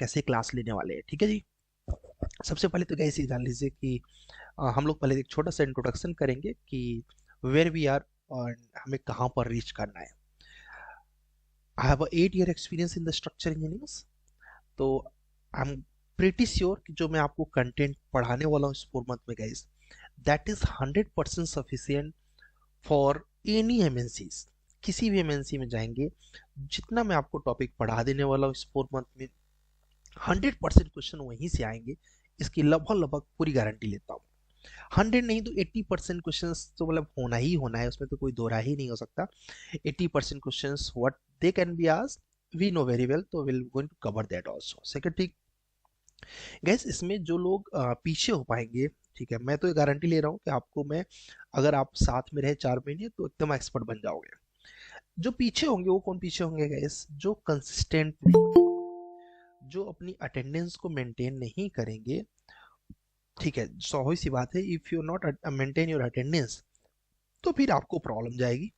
कैसे क्लास लेने वाले हैं, ठीक है जी। सबसे पहले तो गाइस ये जान लीजिए कि हम लोग पहले एक छोटा सा इंट्रोडक्शन करेंगे कि वेयर वी आर और हमें कहाँ पर रीच करना है। I have 8 year experience in the structure engineering. तो आई एम प्रिटी श्योर कि जो मैं आपको कंटेंट पढ़ाने वाला हूँ इस 4 मंथ में guys, that is 100% sufficient for any MNCs. किसी भी एमएनसी में जाएंगे, जितना मैं आपको टॉपिक पढ़ा देने वाला हूँ इस 4 मंथ में, 100% क्वेश्चन वहीं से आएंगे। इसकी लगभग लगभग पूरी गारंटी लेता हूँ। 100 नहीं तो 80% क्वेश्चन तो मतलब होना ही होना है, उसमें तो कोई दो राय ही नहीं हो सकता। 80% question what they can be asked we know very well, तो will going to cover that also. Second, ठीक गैस, इसमें जो लोग पीछे हो पाएंगे, ठीक है, मैं तो ये गारंटी ले रहा हूँ कि आपको मैं, अगर आप साथ में रहे 4 महीने तो एकदम एक्सपर्ट बन जाओगे। जो पीछे होंगे वो कौन पीछे होंगे गैस? जो कंसिस्टेंट नहीं, जो अपनी अटेंडेंस को मेंटेन नहीं करेंगे, ठीक है, स्वाभाविक सी बात है, if you not maintain your attendance तो फिर आपको प्रॉब्लम जाएगी।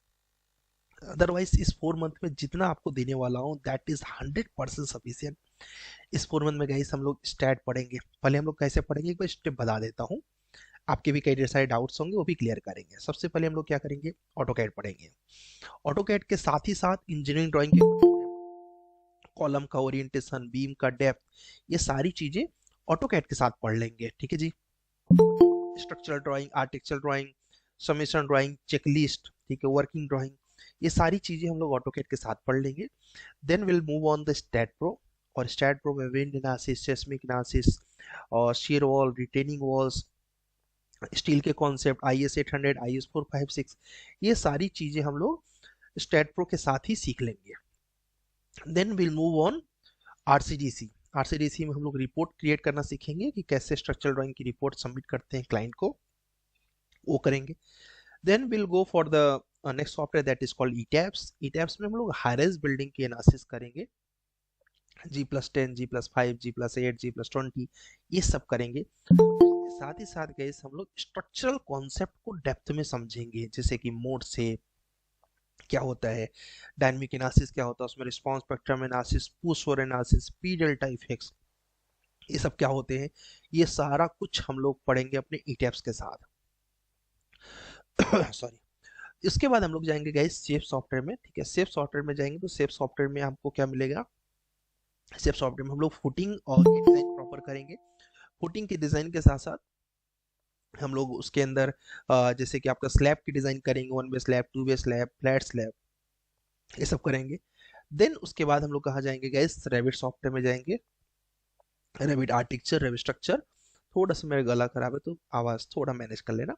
अदरवाइज इस 4 मंथ में जितना आपको देने वाला हूँ दैट इज 100% सफिशियंट। इस 4 मंथ में गाइस हम लोग स्टैट पढ़ेंगे। पहले हम लोग कैसे पढ़ेंगे एक बार स्टेप बता देता हूँ, आपके भी कई ढेर सारे डाउट्स होंगे, वो भी क्लियर करेंगे। सबसे पहले हम लोग क्या करेंगे, ऑटोकैड पढ़ेंगे। ऑटोकैड के साथ ही साथ इंजीनियरिंग ड्राइंग के कॉलम का ओरिएंटेशन, बीम का डेप्थ, ये सारी चीजें ऑटोकैड के साथ पढ़ लेंगे, ठीक है जी। Structural drawing, architectural drawing, submission drawing, checklist, ठीक है, वर्किंग ड्राइंग, ये सारी चीजें हम लोग ऑटोकैड के साथ पढ़ लेंगे। Then will move on the STAAD Pro. और स्टैट प्रो में विंड एनालिसिस, सेस्मिक एनालिसिस और shear wall, retaining walls, steel के कॉन्सेप्ट, IS 800, IS 456, ये सारी चीजें हम लोग स्टैट प्रो के साथ ही सीख लेंगे। Then will move on RCDC. RCDC में हम लोग रिपोर्ट क्रिएट करना सीखेंगे कि कैसे स्ट्रक्चरल ड्राइंग की रिपोर्ट सबमिट करते हैं क्लाइंट को, वो करेंगे। Then will go for the next software that is called ETABS. ETABS में हम लोग हाई-राइज बिल्डिंग की एनालिसिस करेंगे, G+10, G+5, G+8, G+20, ये सब करेंगे। इसके साथ ही साथ गए हम लोग स्ट्रक्चरल कॉन्सेप्ट को डेप्थ में समझेंगे, जैसे कि मोड से क्या होता है, डायनामिक एनालिसिस क्या होता है, उसमें रिस्पांस स्पेक्ट्रम एनालिसिस, पुश और एनालिसिस, पी डेल्टा इफेक्ट्स, ये सब क्या होते हैं, ये सारा कुछ हम लोग पढ़ेंगे अपने ईटैप्स के साथ। सॉरी। इसके बाद हम लोग जाएंगे गाइस सेफ सॉफ्टवेयर में, ठीक है। सेफ सॉफ्टवेयर में जाएंगे तो सेफ सॉफ्टवेयर में आपको क्या मिलेगा, सेफ सॉफ्टवेयर में हम लोग फुटिंग और डिजाइन प्रॉपर करेंगे। फुटिंग के डिजाइन के साथ साथ हम लोग उसके अंदर जैसे कि आपका स्लैब की डिजाइन करेंगे, 1 वे स्लैब, 2 वे स्लैब, फ्लैट स्लैब, ये सब करेंगे। देन उसके बाद हम लोग कहाँ जाएंगे गैस, रेविट सॉफ्टवेयर में जाएंगे। रेविट आर्किटेक्चर, रेविट स्ट्रक्चर, थोड़ा सा मेरा गला खराब है तो आवाज़ थोड़ा मैनेज कर लेना।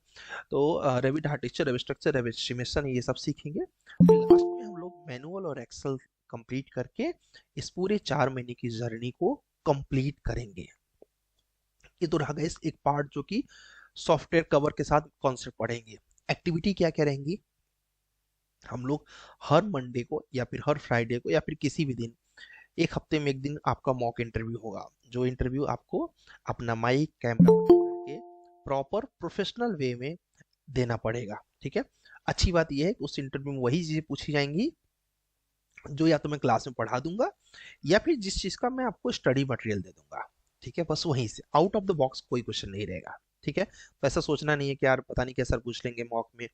तो Revit architecture, Revit structure, Revit estimation, ये सब सीखेंगे। लास्ट में हम लोग मैनुअल और एक्सेल कंप्लीट करके इस पूरे 4 महीने की जर्नी को कंप्लीट करेंगे। ये तो रहा गैस एक पार्ट जो कि सॉफ्टवेयर कवर के साथ कॉन्सेप्ट पढ़ेंगे। एक्टिविटी क्या क्या रहेंगी, हम लोग हर मंडे को या फिर हर फ्राइडे को या फिर किसी भी दिन, एक हफ्ते में एक दिन आपका मॉक इंटरव्यू होगा, जो इंटरव्यू आपको अपना माइक कैमरा करके प्रॉपर प्रोफेशनल वे में देना पड़ेगा, ठीक है। अच्छी बात यह है कि उस इंटरव्यू में वही चीजें पूछी जाएंगी जो या तो मैं क्लास में पढ़ा दूंगा या फिर जिस चीज का मैं आपको स्टडी मटेरियल दे दूंगा, ठीक है। बस वहीं से आउट ऑफ द बॉक्स कोई क्वेश्चन नहीं रहेगा, ठीक है। तो ऐसा सोचना नहीं है कि यार पता नहीं कैसा पूछ लेंगे मॉक में।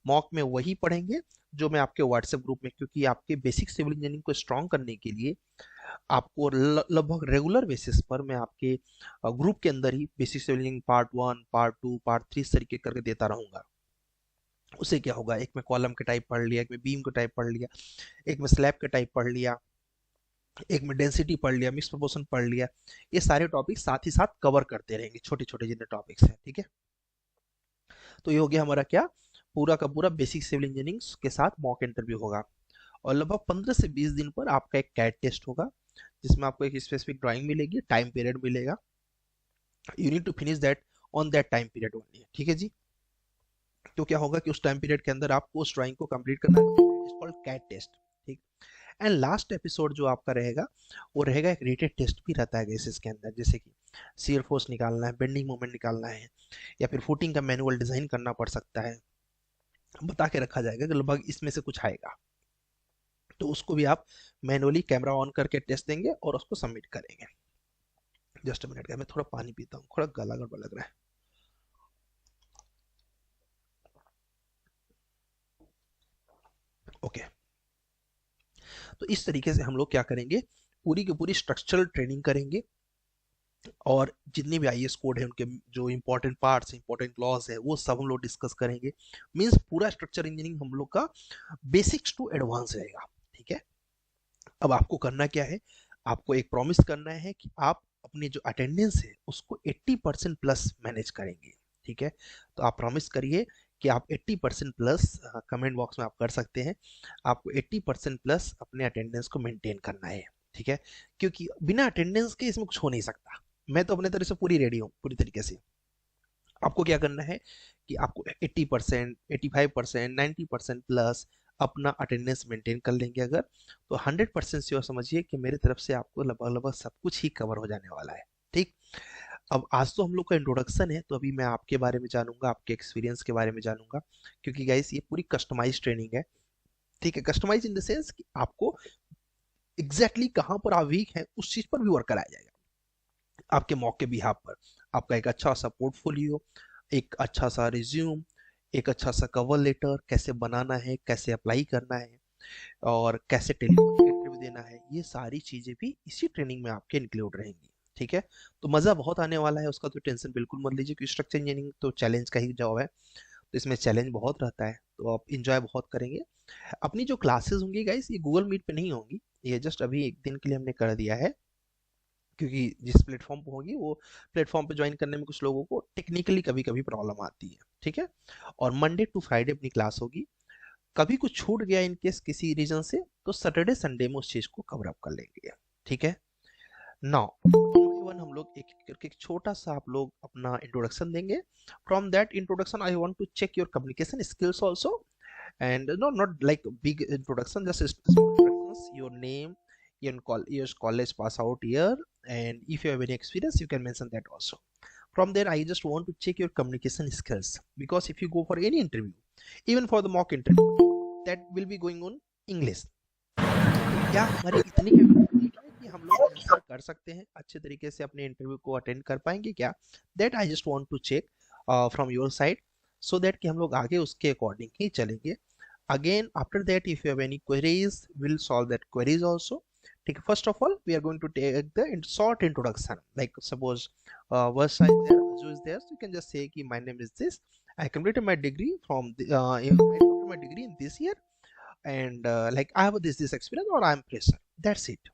मॉक में वही पढ़ेंगे जो मैं आपके व्हाट्सएप ग्रुप में, क्योंकि आपके बेसिक सिविल इंजीनियरिंग को स्ट्रॉन्ग करने के लिए आपको लगभग रेगुलर बेसिस पर मैं आपके ग्रुप के अंदर ही basic civil engineering part 1, part 2, part 3 इस तरीके करके देता रहूंगा। उससे क्या होगा, एक में कॉलम के टाइप पढ़ लिया, एक में बीम के टाइप पढ़ लिया, एक में स्लैब के टाइप पढ़ लिया, एक में डेंसिटी पढ़ लिया, मिक्स प्रोपोर्शन पढ़ लिया, ये सारे टॉपिक साथ ही साथ कवर करते रहेंगे, छोटे छोटे जितने टॉपिक्स हैं, ठीक है। तो ये हो गया हमारा क्या, पूरा का पूरा बेसिक सिविल इंजीनियरिंग के साथ मॉक इंटरव्यू होगा। और लगभग 15 से 20 दिन पर आपका एक कैट टेस्ट होगा, जिसमें आपको एक स्पेसिफिक ड्राइंग मिलेगी, टाइम पीरियड मिलेगा। You need to finish that on that time period only, ठीक है जी। तो क्या होगा कि उस टाइम पीरियड के अंदर आपको उस ड्राइंग को कंप्लीट करना है, इट्स कॉल्ड कैट टेस्ट, ठीक। एंड लास्ट एपिसोड जो आपका रहेगा वो रहेगा, एक रेटेड टेस्ट भी रहता है गैस इसके अंदर, जैसे कि शियर फोर्स निकालना है, बेंडिंग मोमेंट निकालना है, या फिर फुटिंग का मैनुअल डिजाइन करना पड़ सकता है, बता के रखा जाएगा कि लगभग इसमें से कुछ आएगा। तो उसको भी आप मैनुअली कैमरा ऑन करके टेस्ट देंगे और उसको सबमिट करेंगे। जस्ट मिनट का, मैं थोड़ा पानी पीता हूँ, थोड़ा गला गड़बड़ लग रहा है। ओके, तो इस तरीके से हम लोग क्या करेंगे, पूरी की पूरी स्ट्रक्चरल ट्रेनिंग करेंगे, और जितने भी आईएएस कोड है उनके जो इंपॉर्टेंट पार्ट्स, इंपॉर्टेंट क्लॉज है, वो सब हम लोग डिस्कस करेंगे। मींस पूरा स्ट्रक्चर इंजीनियरिंग हम लोग का बेसिक्स टू एडवांस रहेगा। ठीक है, अब आपको करना क्या है, आपको एक प्रॉमिस करना है कि आप अपनी जो अटेंडेंस है उसको 80% प्लस मैनेज करेंगे। ठीक है, तो आप प्रॉमिस करिए कि आप 80% प्लस, कमेंट बॉक्स में आप कर सकते हैं, आपको 80% प्लस अपने अटेंडेंस को मेंटेन करना है। ठीक है, क्योंकि बिना अटेंडेंस के इसमें कुछ हो नहीं सकता। मैं तो अपने तरफ से पूरी रेडी हूँ, पूरी तरीके से। आपको क्या करना है कि आपको 80%, 85%, 90% प्लस अपना अटेंडेंस मेंटेन कर लेंगे अगर, तो 100% श्योर समझिए कि मेरी तरफ से आपको लगभग लगभग सब कुछ ही कवर हो जाने वाला है। ठीक, अब आज तो हम लोग का इंट्रोडक्शन है, तो अभी मैं आपके बारे में जानूंगा, आपके एक्सपीरियंस के बारे में जानूंगा, क्योंकि गाइस ये पूरी कस्टमाइज ट्रेनिंग है। ठीक है, कस्टमाइज इन द सेंस कि आपको एग्जैक्टली कहाँ पर आप वीक हैं उस चीज पर भी वर्क कराया जाएगा आपके मौके बिहाफ पर। आपका एक अच्छा सा पोर्टफोलियो, एक अच्छा सा रिज्यूम, एक अच्छा सा कवर लेटर कैसे बनाना है, कैसे अप्लाई करना है, और कैसे टेलीफोनिक इंटरव्यू देना है, ये सारी चीजें भी इसी ट्रेनिंग में आपके इंक्लूड रहेंगी। ठीक है, तो मजा बहुत आने वाला है, उसका तो टेंशन बिल्कुल मत लीजिए, क्योंकि स्ट्रक्चर इंजीनियरिंग तो चैलेंज का ही जॉब है, तो इसमें चैलेंज बहुत रहता है, तो आप इंजॉय बहुत करेंगे। अपनी जो क्लासेस होंगी गाइस, ये गूगल मीट पे नहीं होंगी, ये जस्ट अभी एक दिन के लिए हमने कर दिया है, क्योंकि जिस प्लेटफॉर्म पे होगी वो प्लेटफॉर्म पे ज्वाइन करने में कुछ लोगों को टेक्निकली कभी कभी प्रॉब्लम आती है। ठीक है, और मंडे टू फ्राइडे अपनी क्लास होगी, कभी कुछ छूट गया इन केस किसी रीजन से, तो सैटरडे संडे में उस चीज को कवर अप कर लेंगे। ठीक है, नाउ वन हम लोग एक एक करके एक छोटा सा आप लोग अपना इंट्रोडक्शन देंगे। From that introduction I want to check your communication skills also, and not like big introduction, just small introductions, your name, your college pass out year, and if you have any experience you can mention that also. From there I just want to check your communication skills, because if you go for any interview, even for the mock interview, that will be going on English। तो क्या हमारी इतनी capability है कि हम लोग answer कर सकते हैं अच्छे तरीके से, अपने इंटरव्यू को अटेंड कर पाएंगे क्या? That I just want to check from your side, so that कि हम लोग आगे उसके अकॉर्डिंग ही चलेंगे। Again, after that, if you have any queries, we'll solve that queries also. ठीक है, first of all, we are going to take the short introduction. Like suppose Varsha is there, Aju is there, so you can just say कि my name is this. I completed my degree from I completed my degree in this year, and like I have this experience, or I am fresher. That's it.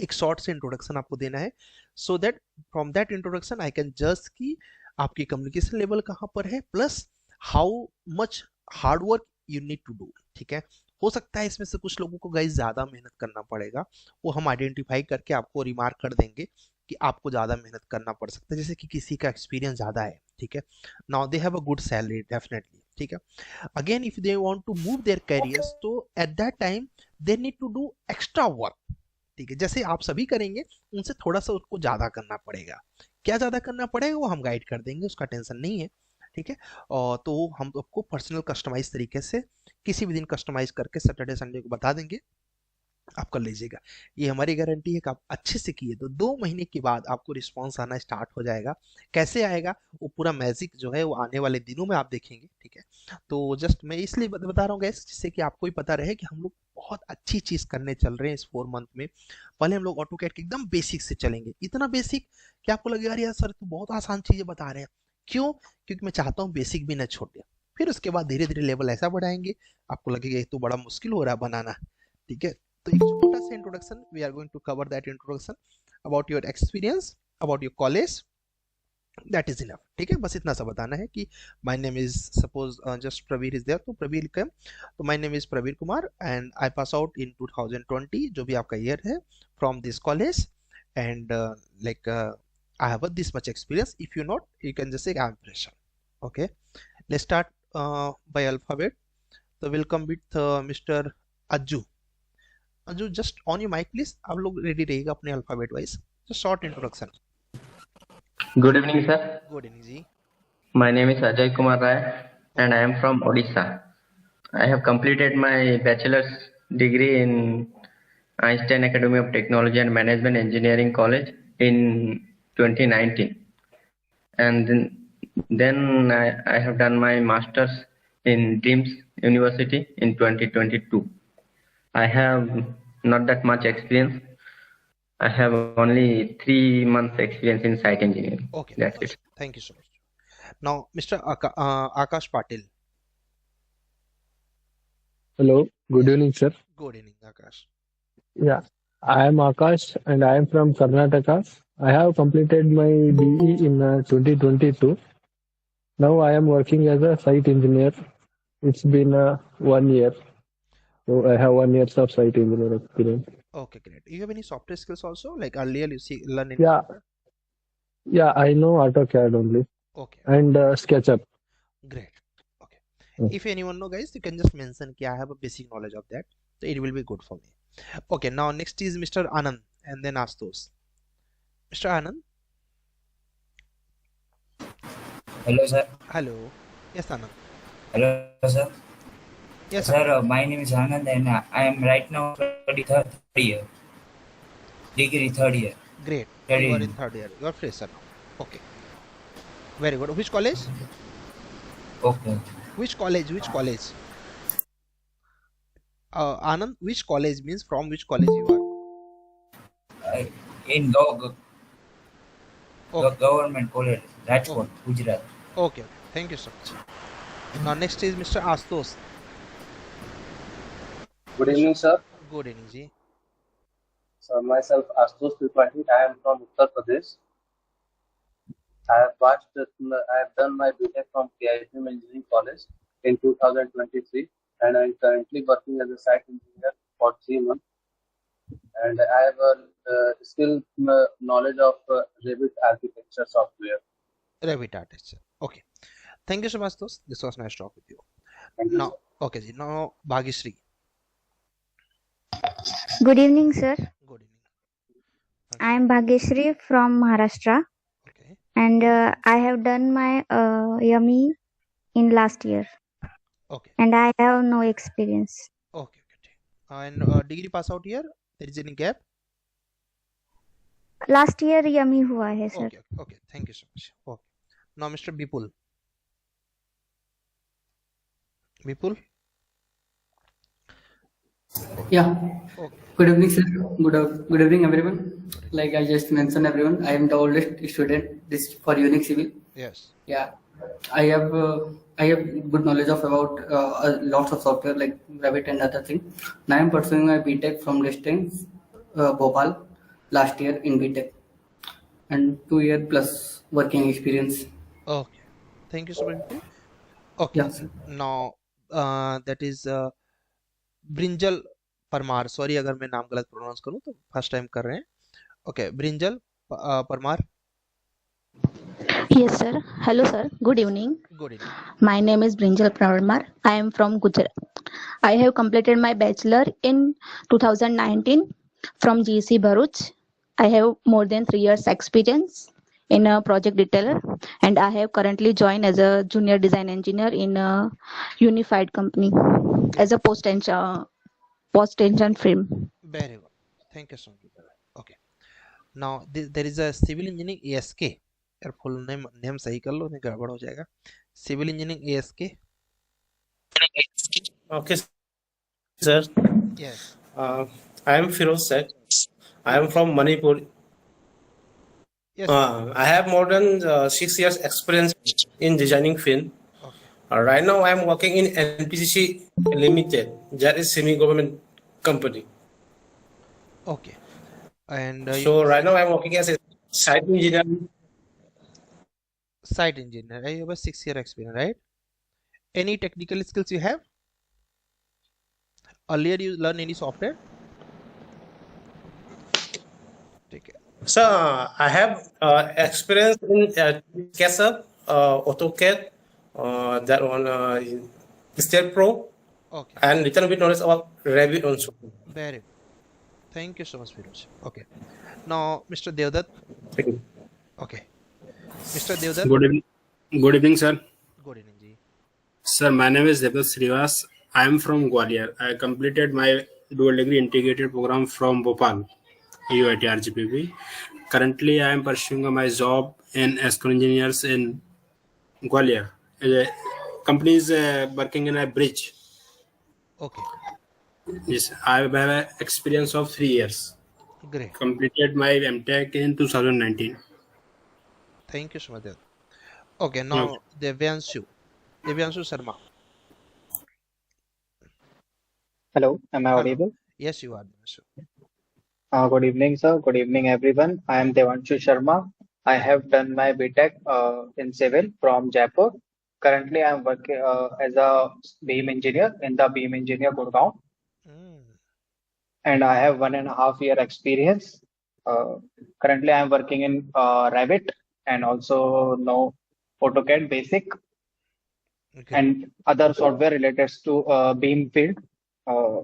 एक short से introduction आपको देना है, so that from that introduction I can जज कि आपकी communication level कहाँ पर है, plus how much hard work you need to do. ठीक है, हो सकता है इसमें से कुछ लोगों को गाइस ज्यादा मेहनत करना पड़ेगा, वो हम आइडेंटिफाई करके आपको रिमार्क कर देंगे कि आपको ज्यादा मेहनत करना पड़ सकता है, जैसे कि किसी का एक्सपीरियंस ज्यादा है। ठीक है, now they have a good salary definitely. ठीक है, again if they want to move their careers, तो at that time they need to do extra work. ठीक है, जैसे आप सभी करेंगे, उनसे थोड़ा सा उसको ज्यादा करना पड़ेगा। क्या ज्यादा करना पड़ेगा वो हम गाइड कर देंगे, उसका टेंशन नहीं है। ठीक है, और तो हम आपको पर्सनल कस्टमाइज तरीके से किसी भी दिन कस्टमाइज करके सैटरडे संडे को बता देंगे, आप कर लीजिएगा। ये हमारी गारंटी है कि आप अच्छे से किए तो 2 महीने के बाद आपको रिस्पॉन्स आना स्टार्ट हो जाएगा। कैसे आएगा वो पूरा मैजिक जो है वो आने वाले दिनों में आप देखेंगे। ठीक है, तो जस्ट मैं इसलिए बता रहा हूँ गैस, जिससे कि आपको भी पता रहे कि हम लोग बहुत अच्छी चीज करने चल रहे हैं इस 4 मंथ में। पहले हम लोग ऑटोकैड के एकदम बेसिक से चलेंगे, इतना बेसिक कि आपको लगेगा यार सर तो बहुत आसान चीजें बता रहे हैं। क्यों? क्योंकि मैं चाहता हूँ बेसिक भी न छोड़े, फिर उसके बाद धीरे धीरे लेवल ऐसा बढ़ाएंगे, आपको लगेगा ये तो बड़ा मुश्किल हो रहा है बनाना। ठीक है, तो एक छोटा सा introduction, we are going to cover that introduction about your experience, about your college, that is enough. ठीक है, बस इतना सा बताना है कि my name is suppose just Praveer is there, तो प्रवीर लिखा है, तो my name is Praveer Kumar and I pass out in 2020, जो भी आपका ईयर है, from this college, and like I have this much experience. If you not, you can just say I am fresher. Okay, let's start by alphabet. तो welcome with mister Ajju. जो just on your mic please, आप लोग ready रहिएगा अपने alphabet wise, just short introduction. Good evening, sir. Good evening जी। My name is Ajay Kumar Rai and I okay, am from Odisha. I have completed my bachelor's degree in Einstein Academy of Technology and Management Engineering College in 2019, and then I have done my master's in DREAMS University in 2022. I have not that much experience. I have only 3 months experience in site engineering. Okay, That's it. thank you so much. Now, Mr. Akash Patil. Hello, good evening, sir. Good evening, Akash. Yeah, I am Akash and I am from Karnataka. I have completed my BE in 2022. Now I am working as a site engineer. It's been 1 year. So I have 1 year of site engineer experience. Okay, great. You have any software skills also? Like earlier you learn any Yeah, software? yeah, I know AutoCAD only Okay, and SketchUp. great. Okay. Mm. If anyone know, guys, you can just mention I have a basic knowledge of that. So it will be good for me. Okay, now next is Mr. Anand and then Astos. Mr. Anand. Hello, sir. Hello. Yes, Anand. Hello, sir. Yes, Sir, Anand. my name is Anand and I am right now studying third year. Degree third year. Great. You are in Studying. third year. You are fresher now. Okay. Very good. Which college? Okay. Which college? Which college? Anand, which college means from which college you are? In Okay. government college, Rajkot, Gujarat. Okay. Thank you so much. Now next is Mr. Astos. Good evening, sir. Good evening, ji. So myself, Astos Tripathi. I am from Uttar Pradesh. I have done my BTech from KITM Engineering College in 2023, and I am currently working as a site engineer for 3 months. And I have a skill knowledge of Revit architecture software. Revit architecture. Okay. Thank you so much, Astos. This was nice talk with you. Thank you, Now, sir. okay, ji. Now, Bhagyashree. Good evening, sir. Good evening. I am Bhagyashree from Maharashtra, Okay. and I have done my YME in last year, Okay. and I have no experience. Okay. Okay. And degree pass out here? There is any gap? Last year YME हुआ है, sir. Okay. Okay. Thank you so much. Okay. Now, Mr. Bipul. Bipul. Yeah. Okay. Good evening, sir. Good evening, everyone. Like I just mentioned, everyone, I am the oldest student this for Unix Civil. Yes. Yeah, I have good knowledge of about lots of software like Revit and other thing. Now I am pursuing my BTech from distance, Bhopal, last year in BTech, and 2 year plus working experience. Okay. Thank you so much, Bipul. Okay. Yeah, sir. Now, that is brinjal Parmar. Sorry अगर मैं नाम गलत pronounce करूं तो first time कर रहे हैं. Okay, brinjal Parmar. Yes, sir. Hello, sir. Good evening. Good evening. My name is Brinjal Parmar. I am from Gujarat. I have completed my bachelor in 2019 from GC Bharuch. I have more than 3 years experience in a project detailer, and I have currently joined as a junior design engineer in a unified company as a post-tension firm. Very good. Thank you so much. Okay. Now there is a civil engineering ASK. यार full name सही कर लो, नहीं गड़बड़ हो जाएगा. Civil engineering ASK. Okay, sir. Yes. I am Firoz Sheikh. I am from Manipur. Yes. I have more than 6 years experience in designing film. Okay. Right now, I am working in NPCC Limited. That is semi-government company. Okay. And So right now, I am working as a site engineer. site engineer. You have a 6 year experience, right? Any technical skills you have? Earlier you learn any software? Take it. So I have experience in SketchUp, AutoCAD, that one, State Pro, Okay. and little bit knowledge about Revit also. Very good. Thank you so much, Firoz. Okay. Now, Mr. Devdutt. Thank you. Okay. Mr. Devdutt. Good evening. Good evening, sir. Good evening, ji. Sir, my name is Devdutt Srivas. I am from Gwalior. I completed my dual degree integrated program from Bhopal, UIT RGPP. currently I am pursuing my job in Escrow Engineers in Gwalior. The company is working in a bridge. Okay, Yes, I have an experience of 3 years. great. Completed my MTech in 2019. Thank you so much. Okay, Okay. now Devyanshu Sharma. Hello, am I Hello. audible? Yes, you are Devyanshu. Good evening, sir. Good evening, everyone. I am Devanshu Sharma. I have done my BTech in civil from Jaipur. Currently, I am working as a beam engineer in the beam engineer Gurgaon, Mm, and I have 1.5 year experience. Uh, Currently, I am working in Revit and also know AutoCAD basic great. and other software related to beam field. Uh,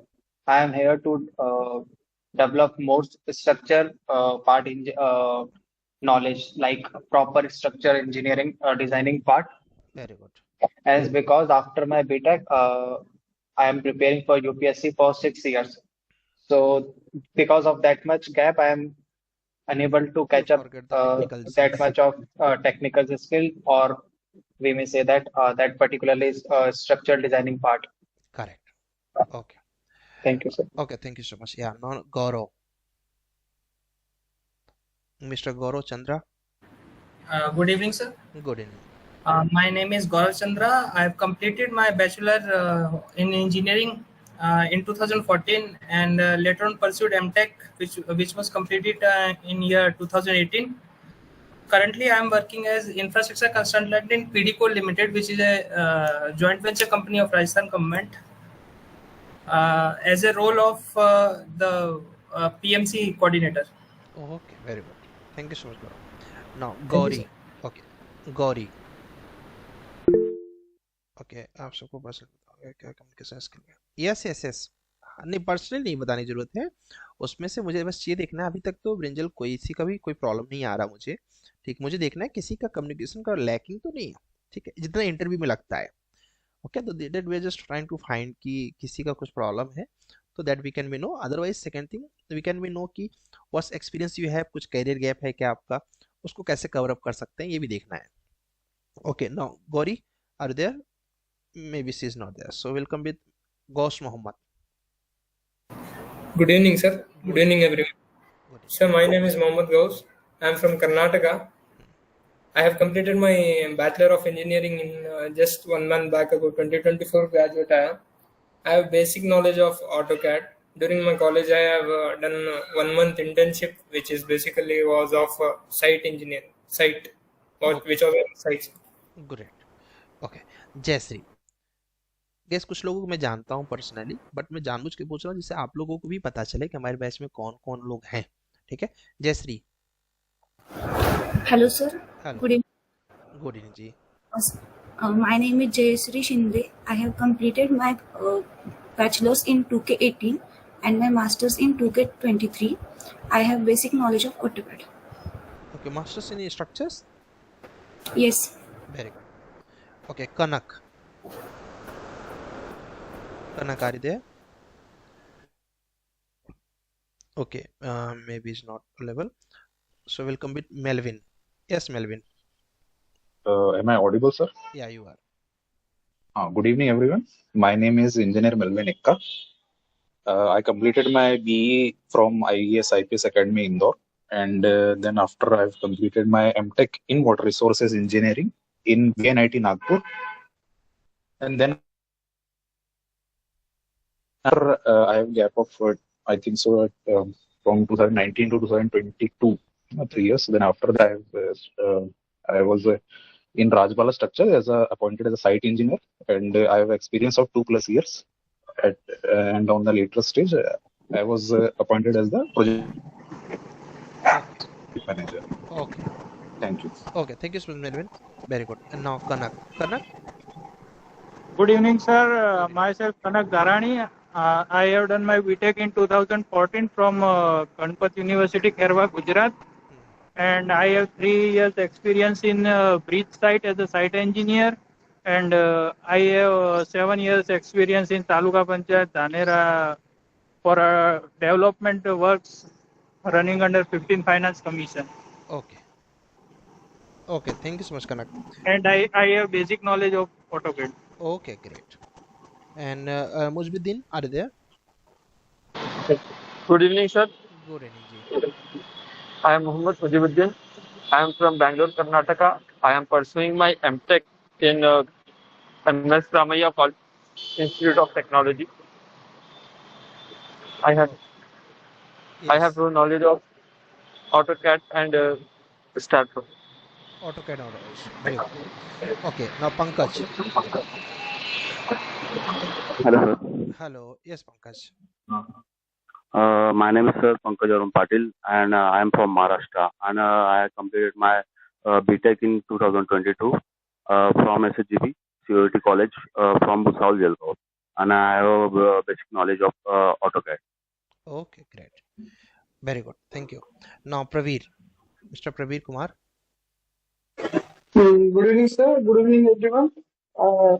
I am here to develop more structure part in knowledge like proper structure engineering designing part. Very good. As because after my BTech, I am preparing for UPSC for 6 years. So because of that much gap, I am unable to You catch up forget the technical that skills. much of technical skill, or we may say that that particularly is structural designing part. Correct. Okay. Thank you, sir. Okay, thank you so much. Yeah, now Gaurav. Mr. Gaurav Chandra. Good evening, sir. Good evening. My name is Gaurav Chandra. I have completed my bachelor in engineering in 2014 and later on pursued MTech, which was completed in year 2018. Currently, I am working as infrastructure consultant in PDCO Limited, which is a joint venture company of Rajasthan government, as a role of the PMC coordinator. Oh, okay, very good. Thank you so much, Gaurav. Now, Thank you, Gauri. sir. Okay, Gauri. Okay, आप सबको personal बताओगे क्या communication skill है? Yes नहीं, personal नहीं बताने की जरूरत है। उसमें से मुझे बस ये देखना है, अभी तक तो ब्रिंजल किसी का भी कोई प्रॉब्लम नहीं आ रहा मुझे। ठीक, मुझे देखना है किसी का कम्युनिकेशन का लैकिंग तो नहीं है। ठीक है, जितना इंटरव्यू में लगता है। ओके, तो that we are just trying to find कि किसी का कुछ प्रॉब्लम है, तो that we can be know. Otherwise second thing we can be know कि व्हाट्स एक्सपीरियंस यू हैव, कुछ कैरियर गैप है क्या आपका, उसको कैसे कवर अप कर सकते हैं, ये भी देखना है। Okay, now Gauri, are there? Maybe she is not there. So welcome with Ghosh Muhammad. Good evening, sir. Good Good evening, evening. everyone. Good evening. Sir, my name is Mohammad Gauss. I am from Karnataka. I have completed my Bachelor of Engineering in just 1 month back ago, 2024 graduate I am. I have basic knowledge of AutoCAD. During my college, I have done 1 month internship, which is basically was of site engineering, Okay, which was sites. great. Okay, Jayashree. गैस कुछ लोगों को मैं जानता हूँ personally, but मैं जानबूझ के पूछ रहा हूँ जिससे आप लोगों को भी पता चले कि हमारे बैच में कौन कौन लोग हैं। ठीक है, Jayashree. Hello, sir. Hello, Good evening. Good evening जी। My name is Jayasri Shinde. I have completed my bachelor's in 2K18 and my master's in 2K23. I have basic knowledge of AutoCAD. Okay, masters in structures. Yes. Very good. Okay, Kanak are you there? Okay, maybe it's not available. So we'll come with Melvin. Yes, Melvin. Am I audible, sir? Yeah, you are. Good evening, everyone. My name is Engineer Melvin Ekka. I completed my BE from IES IPS Academy Indore, and then after I've completed my MTech in Water Resources Engineering in VNIT Nagpur, and then after I have a gap of I think so from 2019 to 2022, 3 years. Then after that, I was in Rajbala Structure appointed as a site engineer, and I have experience of 2+ years. And on the later stage, I was appointed as the project manager. Okay. Thank you. Okay, thank you so much, Melvin. Very good. And now Kanak. Good evening, sir. Myself Kanak Dharani. I have done my BTech in 2014 from Ganpat University, Kherwa, Gujarat. And I have 3 years experience in bridge site as a site engineer. And I have 7 years experience in Taluka Panchayat, Dhanera for development works running under 15 Finance Commission. Okay. Okay. Thank you so much, Kanak. And I have basic knowledge of AutoCAD. Okay, great. And Mujbiddin, are you there? Good evening, sir. Good evening, Ji. I am Muhammad Mujibuddin. I am from Bangalore, Karnataka. I am pursuing my MTech in MS Ramaiah College, Institute of Technology. I have Yes. no knowledge of AutoCAD and StatPro. AutoCAD knowledge. Very good. Okay. Now Pankaj. Hello, sir. Hello. Yes, Pankaj. My name is Sir Pankaj Arun Patil, and I am from Maharashtra. And I completed my BTech in 2022 from SHGB COET College from Bhusawal, Jalgaon. And I have basic knowledge of AutoCAD. Okay, great. Very good. Thank you. Now Praveer. Mr. Praveer Kumar. Good evening, sir. Good evening, everyone.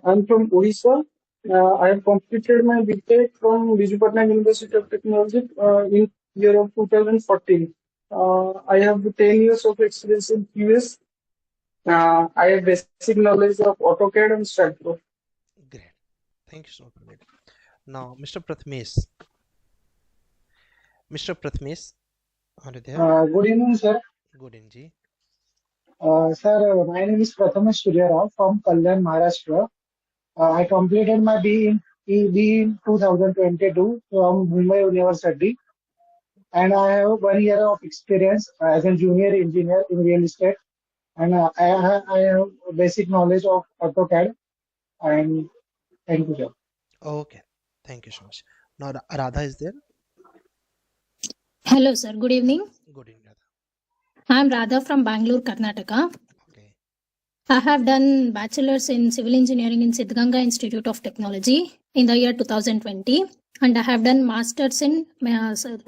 I'm from Odisha. I have completed my BTech from Biju Patnaik University of Technology in year of 2014. I have 10 years of experience in QS. I have basic knowledge of AutoCAD and StatPro. Great. Thank you so much, Praveer. Now Mr. Prathmesh. Mr. Prathmesh, are you there? Good evening, sir. Good evening, Ji. Sir, my name is Prathamesh Surya Rao from Kalyan, Maharashtra. I completed my B in 2022 from Mumbai University, and I have 1 year of experience as a junior engineer in real estate, and I have basic knowledge of AutoCAD. And thank you, sir. Okay. Thank you so much. Now Radha is there. Hello, sir. Good evening. Good evening, Radha. I am Radha from Bangalore, Karnataka. I have done bachelor's in civil engineering in Siddhganga Institute of Technology in the year 2020, and I have done master's in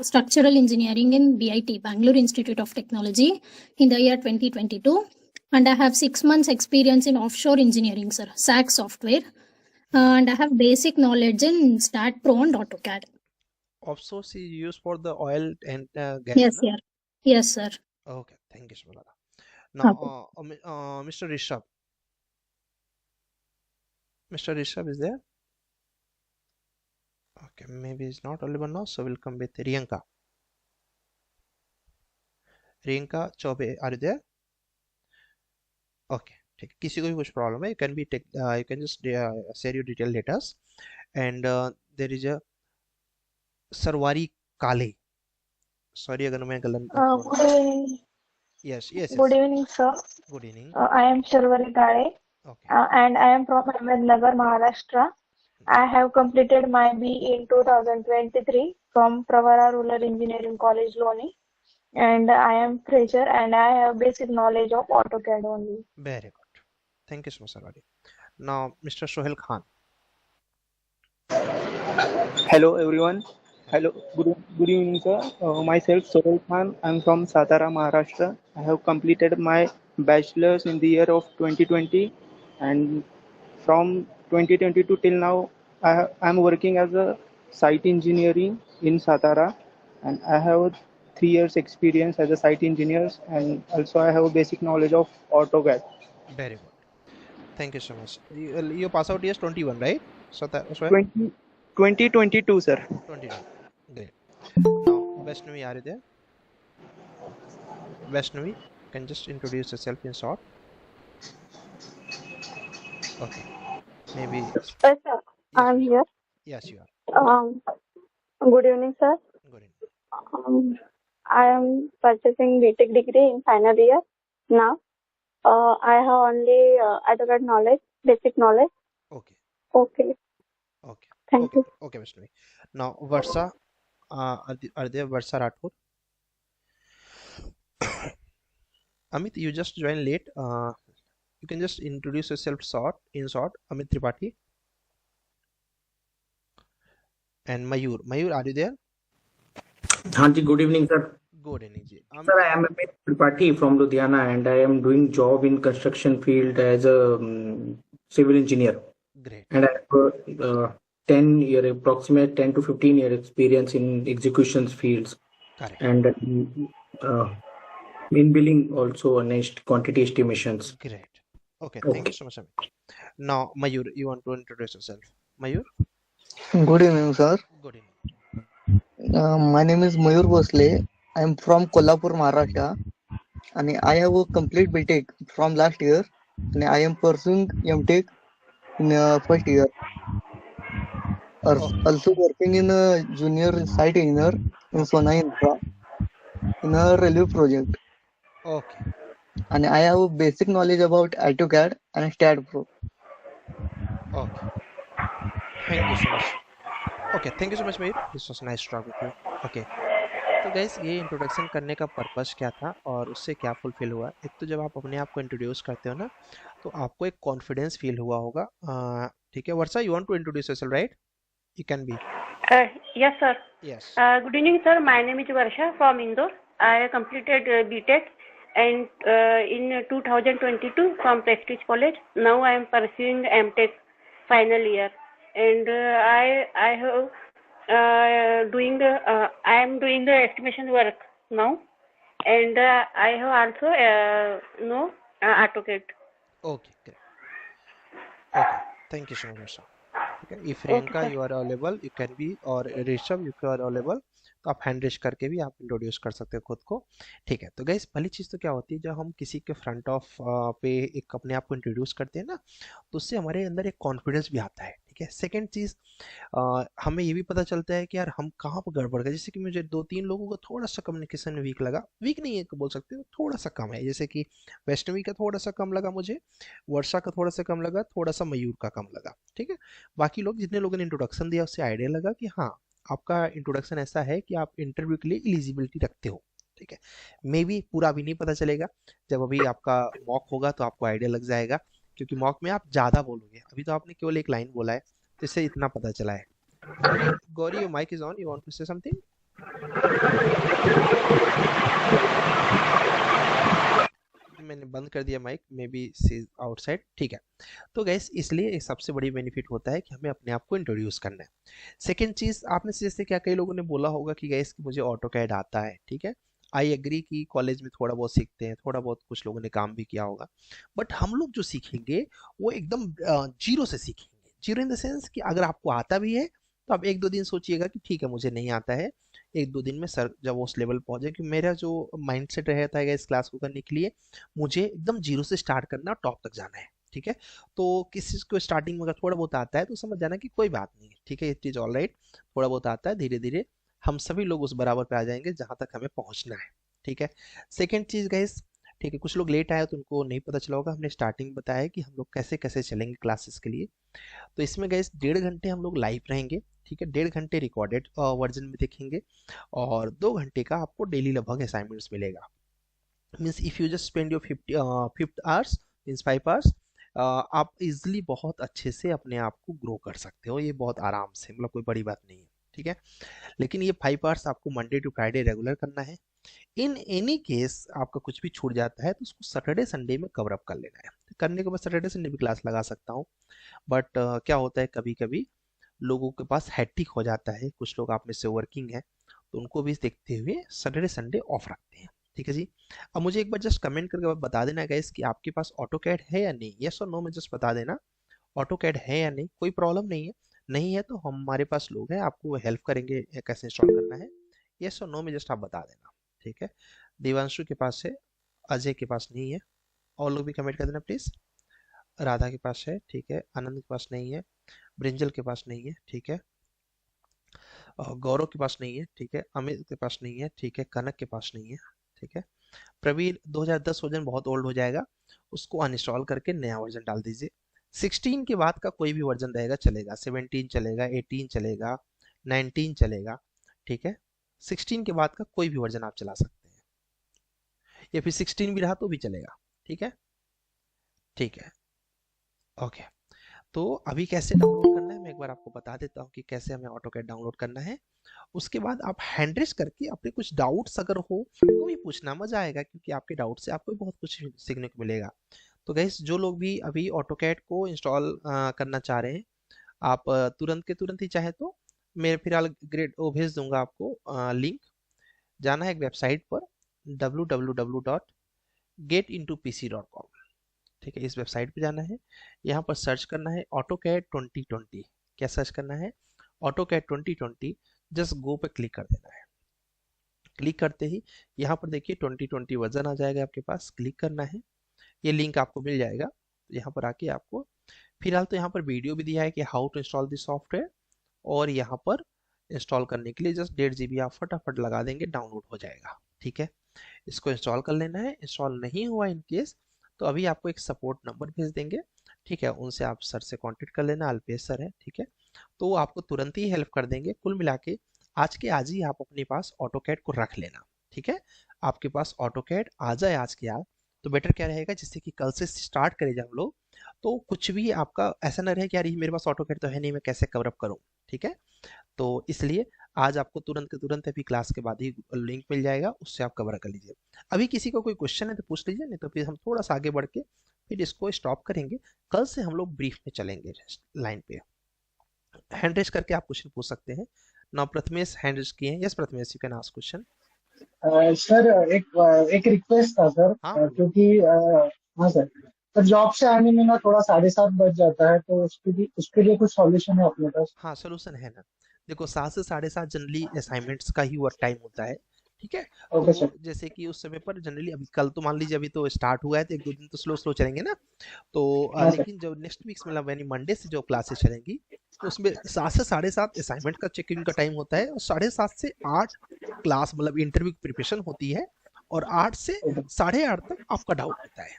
structural engineering in BIT, Bangalore Institute of Technology, in the year 2022, and I have 6 months experience in offshore engineering, sir, SAC software, and I have basic knowledge in StatPro and AutoCAD. Offshore is used for the oil and gas. Yes, No? sir. Yes, sir. Okay. Thank you so much, Radha. Now, Okay. Mr. Rishabh. Mr. Rishabh is there? Okay, maybe he's not available now, so we'll come with Riyanka. Riyanka Chobe, are you there? Okay, ठीक है. किसी को भी कुछ problem है, you can just share your detailed letters. And there is a Sarwari Kale. Sorry अगर मैं गलत Good evening. Yes, yes, Good yes. evening, sir. Good evening. I am Sharwari Kale, and I am from Ahmednagar, Maharashtra. I have completed my B in 2023 from Pravara Rural Engineering College, Loni, and I am fresher and I have basic knowledge of AutoCAD only. Very good. Thank you so much, Sarwari. Now, Mr. Sohail Khan. Hello everyone. Hello, good evening, sir. Myself Sohail Khan. I'm from Satara, Maharashtra. I have completed my bachelor's in the year of 2020, and from 2022 till now, I'm working as a site engineering in Satara, and I have 3 years experience as a site engineer, and also I have a basic knowledge of AutoCAD. Very good. Thank you so much. Your pass out year 21, right? So that was 2022, sir. 22. Great. Now, Vaishnavi, are you there? Vaishnavi, can just introduce yourself in short. Okay. Maybe. Yes, sir. I'm here. Yes, you are. Good evening, sir. Good evening. I am purchasing BTech degree in final year now. I have only AutoCAD knowledge, basic knowledge. Okay. Okay. Okay. Thank you. Okay, Vaishnavi. Now, Varsa, are there Varsa Rathore? Amit, you just joined late. You can just introduce yourself in short. Amit Tripathi. And Mayur. Mayur, are you there? Hanji, good evening, sir. Good evening, ji. Sir, I am Amit Tripathi from Ludhiana, and I am doing job in construction field as a civil engineer. Great. And I have approximate 10 to 15 year experience in executions fields. Correct. And In billing also next quantity estimations. Great. Okay, thank you so much, Amit. Now, Mayur, you want to introduce yourself? Mayur? Good evening, sir. Good evening. My name is Mayur Bhosle. I am from Kolhapur, Maharashtra, and I have a complete BTech from last year, and I am pursuing MTech in first year. Also working in a junior site engineer in Sona Infra in a railway project. Okay. And I have a basic knowledge about AutoCAD and StatPro. Okay. Thank you so much. Okay, thank you so much, Mayur. This was nice to talk with you. Okay. तो gas ये introduction करने का purpose क्या था और उससे क्या fulfil हुआ? एक तो जब आप अपने आप को इंट्रोड्यूस करते हो ना, तो आपको एक कॉन्फिडेंस फील हुआ होगा। ठीक है, Varsha, you want to introduce yourself, right? You can be. Yes, sir. Yes. Good evening, sir. My name is Varsha from Indore. I completed BTech and in 2022 from Prestige College. Now I am pursuing MTech final year, and I have I am doing the estimation work now, and I have also know AutoCAD. Okay, great. Okay, thank you so much, Varsha. Okay, if Priyanka you are available, you can be, और Rishabh you are available, तो आप hand raise करके भी आप introduce कर सकते हो खुद को। ठीक है, तो गाइस पहली चीज़ तो क्या होती है, जब हम किसी के फ्रंट ऑफ पे एक अपने आप को इंट्रोड्यूस करते हैं ना, तो उससे हमारे अंदर एक कॉन्फिडेंस भी आता है। ठीक है, सेकंड चीज़ हमें ये भी पता चलता है कि यार हम कहाँ पर गड़बड़ गए। जैसे कि मुझे 2-3 लोगों का थोड़ा सा कम्युनिकेशन में वीक लगा, वीक नहीं है बोल सकते हो, थोड़ा सा कम है। जैसे कि वैष्णवी का थोड़ा सा कम लगा मुझे, वर्षा का थोड़ा सा कम लगा, थोड़ा सा मयूर का कम लगा। ठीक है, बाकी लोग जितने लोगों ने इंट्रोडक्शन दिया उससे आइडिया लगा कि हाँ आपका इंट्रोडक्शन ऐसा है कि आप इंटरव्यू के लिए एलिजिबिलिटी रखते हो। ठीक है, मे बी पूरा अभी नहीं पता चलेगा, जब अभी आपका मॉक होगा तो आपको आइडिया लग जाएगा, क्योंकि मॉक में आप ज़्यादा बोलोगे। अभी तो आपने केवल एक लाइन बोला है, तो इससे इतना पता चला है। Gauri, your mic is on, you want to say something? मैंने बंद कर दिया mic, maybe see outside. ठीक है, तो गैस इसलिए एक सबसे बड़ी बेनिफिट होता है कि हमें अपने आप को इंट्रोड्यूस करना है। सेकंड चीज़, आपने जैसे क्या कई लोगों ने बोला होगा कि गैस कि मुझे ऑटोकैड आता है। ठीक है, आई एग्री कि कॉलेज में थोड़ा बहुत सीखते हैं, थोड़ा बहुत कुछ लोगों ने काम भी किया होगा, बट हम लोग जो सीखेंगे वो एकदम जीरो से सीखेंगे। जीरो इन द सेंस कि अगर आपको आता भी है तो आप 1-2 दिन सोचिएगा कि ठीक है मुझे नहीं आता है, 1-2 दिन में सर जब उस लेवल पहुंचे, कि मेरा जो माइंडसेट रहता है इस क्लास को करने के लिए, मुझे एकदम जीरो से स्टार्ट करना, टॉप तक जाना है। ठीक है, तो किसी को स्टार्टिंग में अगर थोड़ा बहुत आता है तो समझ जाना कि कोई बात नहीं है। ठीक है, इट इज ऑल राइट, थोड़ा बहुत आता है, धीरे धीरे हम सभी लोग उस बराबर पे आ जाएंगे जहां तक हमें पहुंचना है। ठीक है, सेकेंड चीज गाइस, ठीक है, कुछ लोग लेट आए तो उनको नहीं पता चला होगा, हमने स्टार्टिंग बताया कि हम लोग कैसे कैसे चलेंगे क्लासेस के लिए। तो इसमें गाइस 1.5 घंटे हम लोग लाइव रहेंगे। ठीक है, 1.5 घंटे रिकॉर्डेड वर्जन में देखेंगे, और 2 घंटे का आपको डेली लगभग असाइनमेंट्स मिलेगा। Means if you just spend your 5 hours means 5 hours, आप इजिली बहुत अच्छे से अपने आप को ग्रो कर सकते हो, ये बहुत आराम से, मतलब कोई बड़ी बात नहीं है। ठीक है, लेकिन ये 5 आवर्स आपको मंडे टू फ्राइडे रेगुलर करना है। इन एनी केस आपका कुछ भी छूट जाता है तो उसको सैटरडे संडे में कवर अप कर लेना है। करने के बाद सैटरडे संडे भी क्लास लगा सकता हूँ, बट क्या होता है कभी कभी लोगों के पास हैट्रिक हो जाता है, कुछ लोग आप में से वर्किंग है, तो उनको भी देखते हुए सैटरडे संडे ऑफ रखते हैं। ठीक है जी, अब मुझे एक बार जस्ट कमेंट करके बता देना गाइस कि आपके पास ऑटोकैड है या नहीं, यस और नो में जस्ट बता देना ऑटोकैड है या नहीं, कोई प्रॉब्लम नहीं है। नहीं है तो हमारे पास लोग हैं, आपको हेल्प करेंगे कैसे इंस्टॉल करना है। यस और नो में जस्ट आप बता देना। ठीक है, देवांशु के पास है, अजय के पास नहीं है, और लोग भी कमेंट कर देना प्लीज। राधा के पास है, ठीक है, आनंद के पास नहीं है, ब्रिंजल के पास नहीं है, ठीक है, गौरव के पास नहीं है, ठीक है, अमित के पास नहीं है, ठीक है, कनक के पास नहीं है, ठीक है, प्रवीण 2010 वर्जन बहुत ओल्ड हो जाएगा, उसको अनइंस्टॉल करके नया वर्जन डाल दीजिए। 16 के बाद का कोई भी वर्जन रहेगा चलेगा, 17 चलेगा, 18 चलेगा, 19 चलेगा। ठीक है, 16 के बाद का कोई भी वर्जन आप चला सकते हैं, या फिर 16 भी रहा तो भी चलेगा। ठीक है, ठीक है, ओके। तो अभी कैसे डाउनलोड करना है मैं एक बार आपको बता देता हूँ कि कैसे हमें ऑटोकैड डाउनलोड करना है। उसके बाद आप हैंड रेज करके अपने कुछ डाउट्स अगर हो तो भी पूछना, मजा आएगा, क्योंकि आपके डाउट से आपको बहुत कुछ सीखने को मिलेगा। तो गाइस जो लोग भी अभी ऑटोकैड को इंस्टॉल करना चाह रहे हैं, आप तुरंत के तुरंत ही चाहे तो मैं फिलहाल ग्रेड वो भेज दूंगा आपको लिंक। जाना है एक वेबसाइट पर www.getintopc.com। ठीक है, इस वेबसाइट पे जाना है, यहाँ पर सर्च करना है AutoCAD 2020। क्या सर्च करना है? AutoCAD 2020। जस्ट गो पे क्लिक कर देना है। क्लिक करते ही यहाँ पर देखिए 2020 वर्जन आ जाएगा आपके पास, क्लिक करना है, ये लिंक आपको मिल जाएगा। यहाँ पर आके आपको फिलहाल तो यहाँ पर वीडियो भी दिया है कि how to install this software, और यहाँ पर इंस्टॉल करने के लिए जस्ट 1.5 GB आप फटाफट लगा देंगे, डाउनलोड हो जाएगा। ठीक है, इसको इंस्टॉल कर लेना है। इंस्टॉल नहीं हुआ इन केस तो अभी आपको एक सपोर्ट नंबर भेज देंगे, ठीक है, उनसे आप सर से कांटेक्ट कर लेना, अल्पेश सर है, ठीक है, तो वो आपको तुरंत ही हेल्प कर देंगे। कुल मिला के आज के आज ही आप अपने पास AutoCAD को रख लेना। ठीक है, आपके पास AutoCAD आ जाए आज के आज तो बेटर क्या रहेगा, जिससे कि कल से स्टार्ट करें जब हम लोग, तो कुछ भी आपका ऐसा ना रहे कि यार ये मेरे पास AutoCAD तो है नहीं, मैं कैसे कवर अप करूँ। ठीक है, तो इसलिए आज आपको तुरंत के तुरंत अभी क्लास के बाद ही लिंक मिल जाएगा, उससे आप कवर कर लीजिए। अभी किसी को कोई क्वेश्चन है तो पूछ लीजिए, नहीं तो फिर हम थोड़ा सा आगे बढ़ के फिर इसको स्टॉप करेंगे। कल से हम लोग ब्रीफ में चलेंगे लाइन पे। हैंड रेज करके आप क्वेश्चन पूछ सकते हैं। नाउ प्रथमेश हैंड रेज किए हैं। Yes Prathamesh, you can ask question. Sir एक रिक्वेस्ट था सर, क्योंकि हाँ सर, तो जॉब से आने में ना थोड़ा 7:30 बज जाता है, तो उसके लिए कुछ सॉल्यूशन है अपने पास? हाँ सोल्यूशन है ना, देखो 7 से 7:30 जनरली असाइनमेंट्स का ही वर्क टाइम होता है। ठीक है, तो जैसे कि उस समय पर जनरली अभी कल तो मान लीजिए अभी तो स्टार्ट हुआ है तो 1-2 दिन तो स्लो स्लो चलेंगे ना, तो लेकिन जब नेक्स्ट वीक्स मतलब यानी मंडे से जो क्लासेस चलेंगी तो उसमें 7 से 7:30 असाइनमेंट का चेकिंग का टाइम होता है, और 7:30 से 8 क्लास मतलब इंटरव्यू की प्रिपरेशन होती है, और 8 से 8:30 तक आपका डाउट होता है।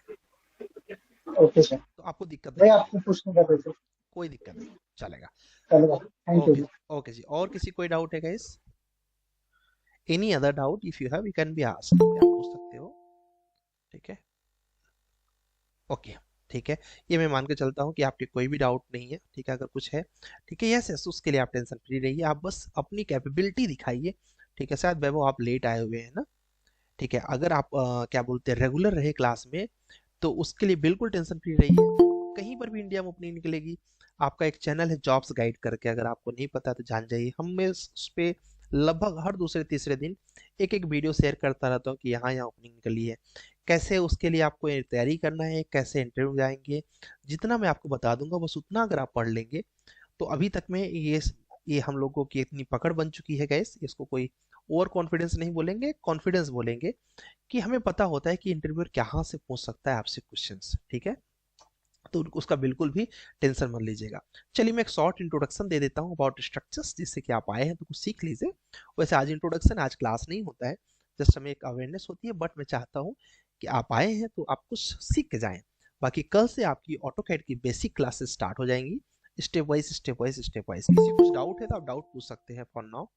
ओके सर, तो आपको दिक्कत नहीं, आपको पूछने का था सर। कोई दिक्कत नहीं, चलेगा। Thank you. ओके जी, और किसी कोई डाउट है guys? Any other doubt if you have you can be asked, आप पूछ सकते हो। ठीक है, ओके ठीक है, ये मैं मान के चलता हूँ कि आपके कोई भी डाउट नहीं है। ठीक है, अगर कुछ है ठीक है, यस यस, उसके लिए आप टेंशन फ्री रहिए, आप बस अपनी कैपेबिलिटी दिखाइए। ठीक है, शायद वैभव आप लेट आए हुए हैं ना, ठीक है, अगर आप क्या बोलते हैं रेगुलर रहे क्लास में तो उसके लिए बिल्कुल टेंशन फ्री रहिए। कहीं पर भी इंडिया में ओपनिंग निकलेगी, आपका एक चैनल है जॉब्स गाइड करके, अगर आपको नहीं पता तो जान जाइए। हम उस पर लगभग हर दूसरे तीसरे दिन एक एक वीडियो शेयर करता रहता हूँ कि यहाँ यहाँ ओपनिंग निकली है, कैसे उसके लिए आपको तैयारी करना है, कैसे इंटरव्यू जाएंगे, जितना मैं आपको बता दूंगा बस उतना अगर आप पढ़ लेंगे तो अभी तक में ये हम लोगों की इतनी पकड़ बन चुकी है गैस, इसको कोई ओवर कॉन्फिडेंस नहीं बोलेंगे, कॉन्फिडेंस बोलेंगे कि हमें पता होता है कि इंटरव्यूअर कहाँ से पूछ सकता है आपसे क्वेश्चंस। ठीक है, तो उसका बिल्कुल भी टेंशन मत लीजिएगा। चलिए मैं एक शॉर्ट इंट्रोडक्शन दे देता हूँ अबाउट स्ट्रक्चर्स, जिससे कि आप आए हैं तो कुछ सीख लीजिए। वैसे आज इंट्रोडक्शन, आज क्लास नहीं होता है, जस्ट हमें एक अवेयरनेस होती है, बट मैं चाहता हूँ कि आप आए हैं तो आप कुछ सीख के जाएं। बाकी कल से आपकी AutoCAD की बेसिक क्लासेस स्टार्ट हो जाएंगी, step wise step wise step wise. किसी कुछ डाउट है तो आप डाउट पूछ सकते हैं फॉर नाउ।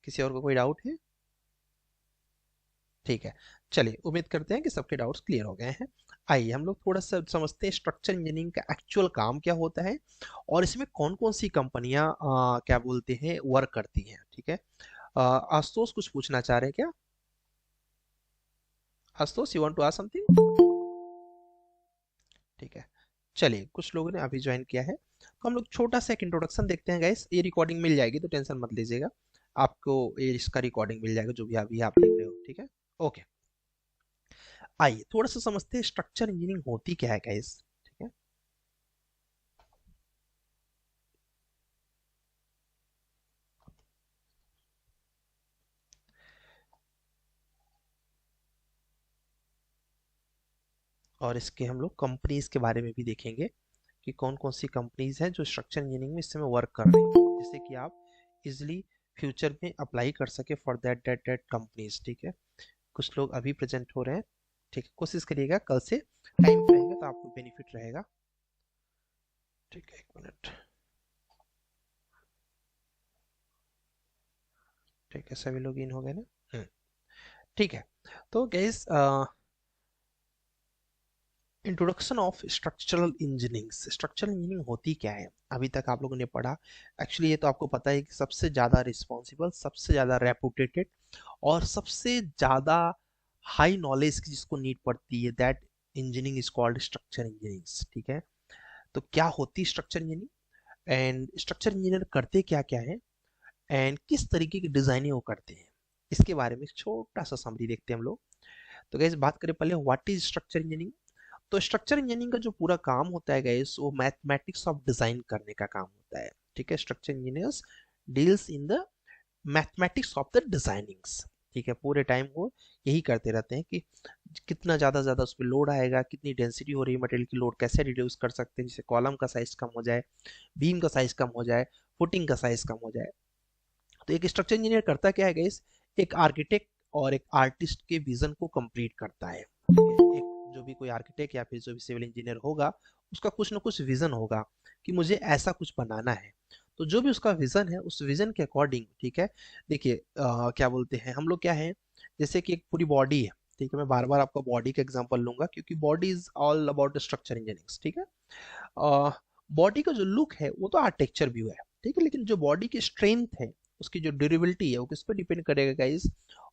किसी और को कोई डाउट है? ठीक है, चलिए उम्मीद करते हैं कि सबके डाउट्स क्लियर हो गए हैं। आइए हम लोग थोड़ा सा समझते हैं स्ट्रक्चर इंजीनियरिंग का एक्चुअल काम क्या होता है, और इसमें कौन कौन सी कंपनियां क्या बोलते हैं वर्क करती हैं। ठीक है, आशुतोष कुछ पूछना चाह रहे हैं क्या? Ashutosh, you want to ask something? ठीक है, चलिए कुछ लोगों ने अभी ज्वाइन किया है, तो हम लोग छोटा सा एक इंट्रोडक्शन देखते हैं गाइस। ये रिकॉर्डिंग मिल जाएगी तो टेंशन मत लीजिएगा, आपको ये इसका रिकॉर्डिंग मिल जाएगा जो भी अभी आप देख रहे हो। ठीक है, ओके, आइए थोड़ा सा समझते हैं स्ट्रक्चर इंजीनियरिंग होती क्या है गाइस। ठीक है, और इसके हम लोग कंपनीज के बारे में भी देखेंगे कि कौन कौन सी कंपनीज हैं जो स्ट्रक्चर इंजीनियरिंग में इस समय वर्क कर रही हैं, जिससे कि आप इजिली फ्यूचर में अप्लाई कर सके फॉर दैट कंपनीज। ठीक है, कुछ लोग अभी प्रेजेंट हो रहे हैं। ठीक है, कोशिश करिएगा कल से टाइम रहेगा तो आपको बेनिफिट रहेगा। ठीक है, 1 मिनट। ठीक है, सभी लोग इन हो गए ना? ठीक है, तो guys introduction of structural engineering. Structural engineering होती क्या है, अभी तक आप लोगों ने पढ़ा। एक्चुअली ये तो आपको पता है कि सबसे ज़्यादा रिस्पॉन्सिबल, सबसे ज़्यादा रेपुटेटेड और सबसे ज़्यादा हाई नॉलेज की जिसको नीड पड़ती है, that engineering is called structure engineering. ठीक है, तो क्या होती है structure engineering, and structure engineer करते क्या क्या है, एंड किस तरीके की डिजाइनिंग वो करते हैं, इसके बारे में छोटा सा समरी देखते हैं हम लोग। तो गाइस बात करें पहले व्हाट इज स्ट्रक्चर इंजीनियरिंग। तो स्ट्रक्चर इंजीनियरिंग का जो पूरा काम होता है गाइस, वो मैथमेटिक्स ऑफ डिजाइन करने का काम होता है। ठीक है, structure engineers deals in the mathematics of the designings. ठीक है, पूरे टाइम वो यही करते रहते हैं कि कितना ज़्यादा ज़्यादा उस पर लोड आएगा, कितनी डेंसिटी हो रही है मटेरियल की, लोड कैसे रिड्यूस कर सकते हैं जिससे कॉलम का साइज कम हो जाए, बीम का साइज कम हो जाए, फुटिंग का साइज कम हो जाए। तो एक स्ट्रक्चर इंजीनियर करता क्या है गाइस, एक आर्किटेक्ट और एक आर्टिस्ट के विजन को कंप्लीट करता है। एक जो भी कोई आर्किटेक्ट या फिर जो भी सिविल इंजीनियर होगा, उसका कुछ ना कुछ विजन होगा कि मुझे ऐसा कुछ बनाना है। तो जो भी उसका विजन है, उस विजन के अकॉर्डिंग, ठीक है, देखिए क्या बोलते हैं हम लोग, क्या है जैसे कि एक पूरी बॉडी है। ठीक है, मैं बार बार आपका बॉडी का एग्जांपल लूंगा क्योंकि body is all about structure engineering. ठीक है, बॉडी का जो लुक है वो तो आर्किटेक्चर व्यू है। ठीक है, लेकिन जो बॉडी की स्ट्रेंथ है, उसकी जो ड्यूरेबिलिटी है, वो किस पर डिपेंड करेगा गाइस,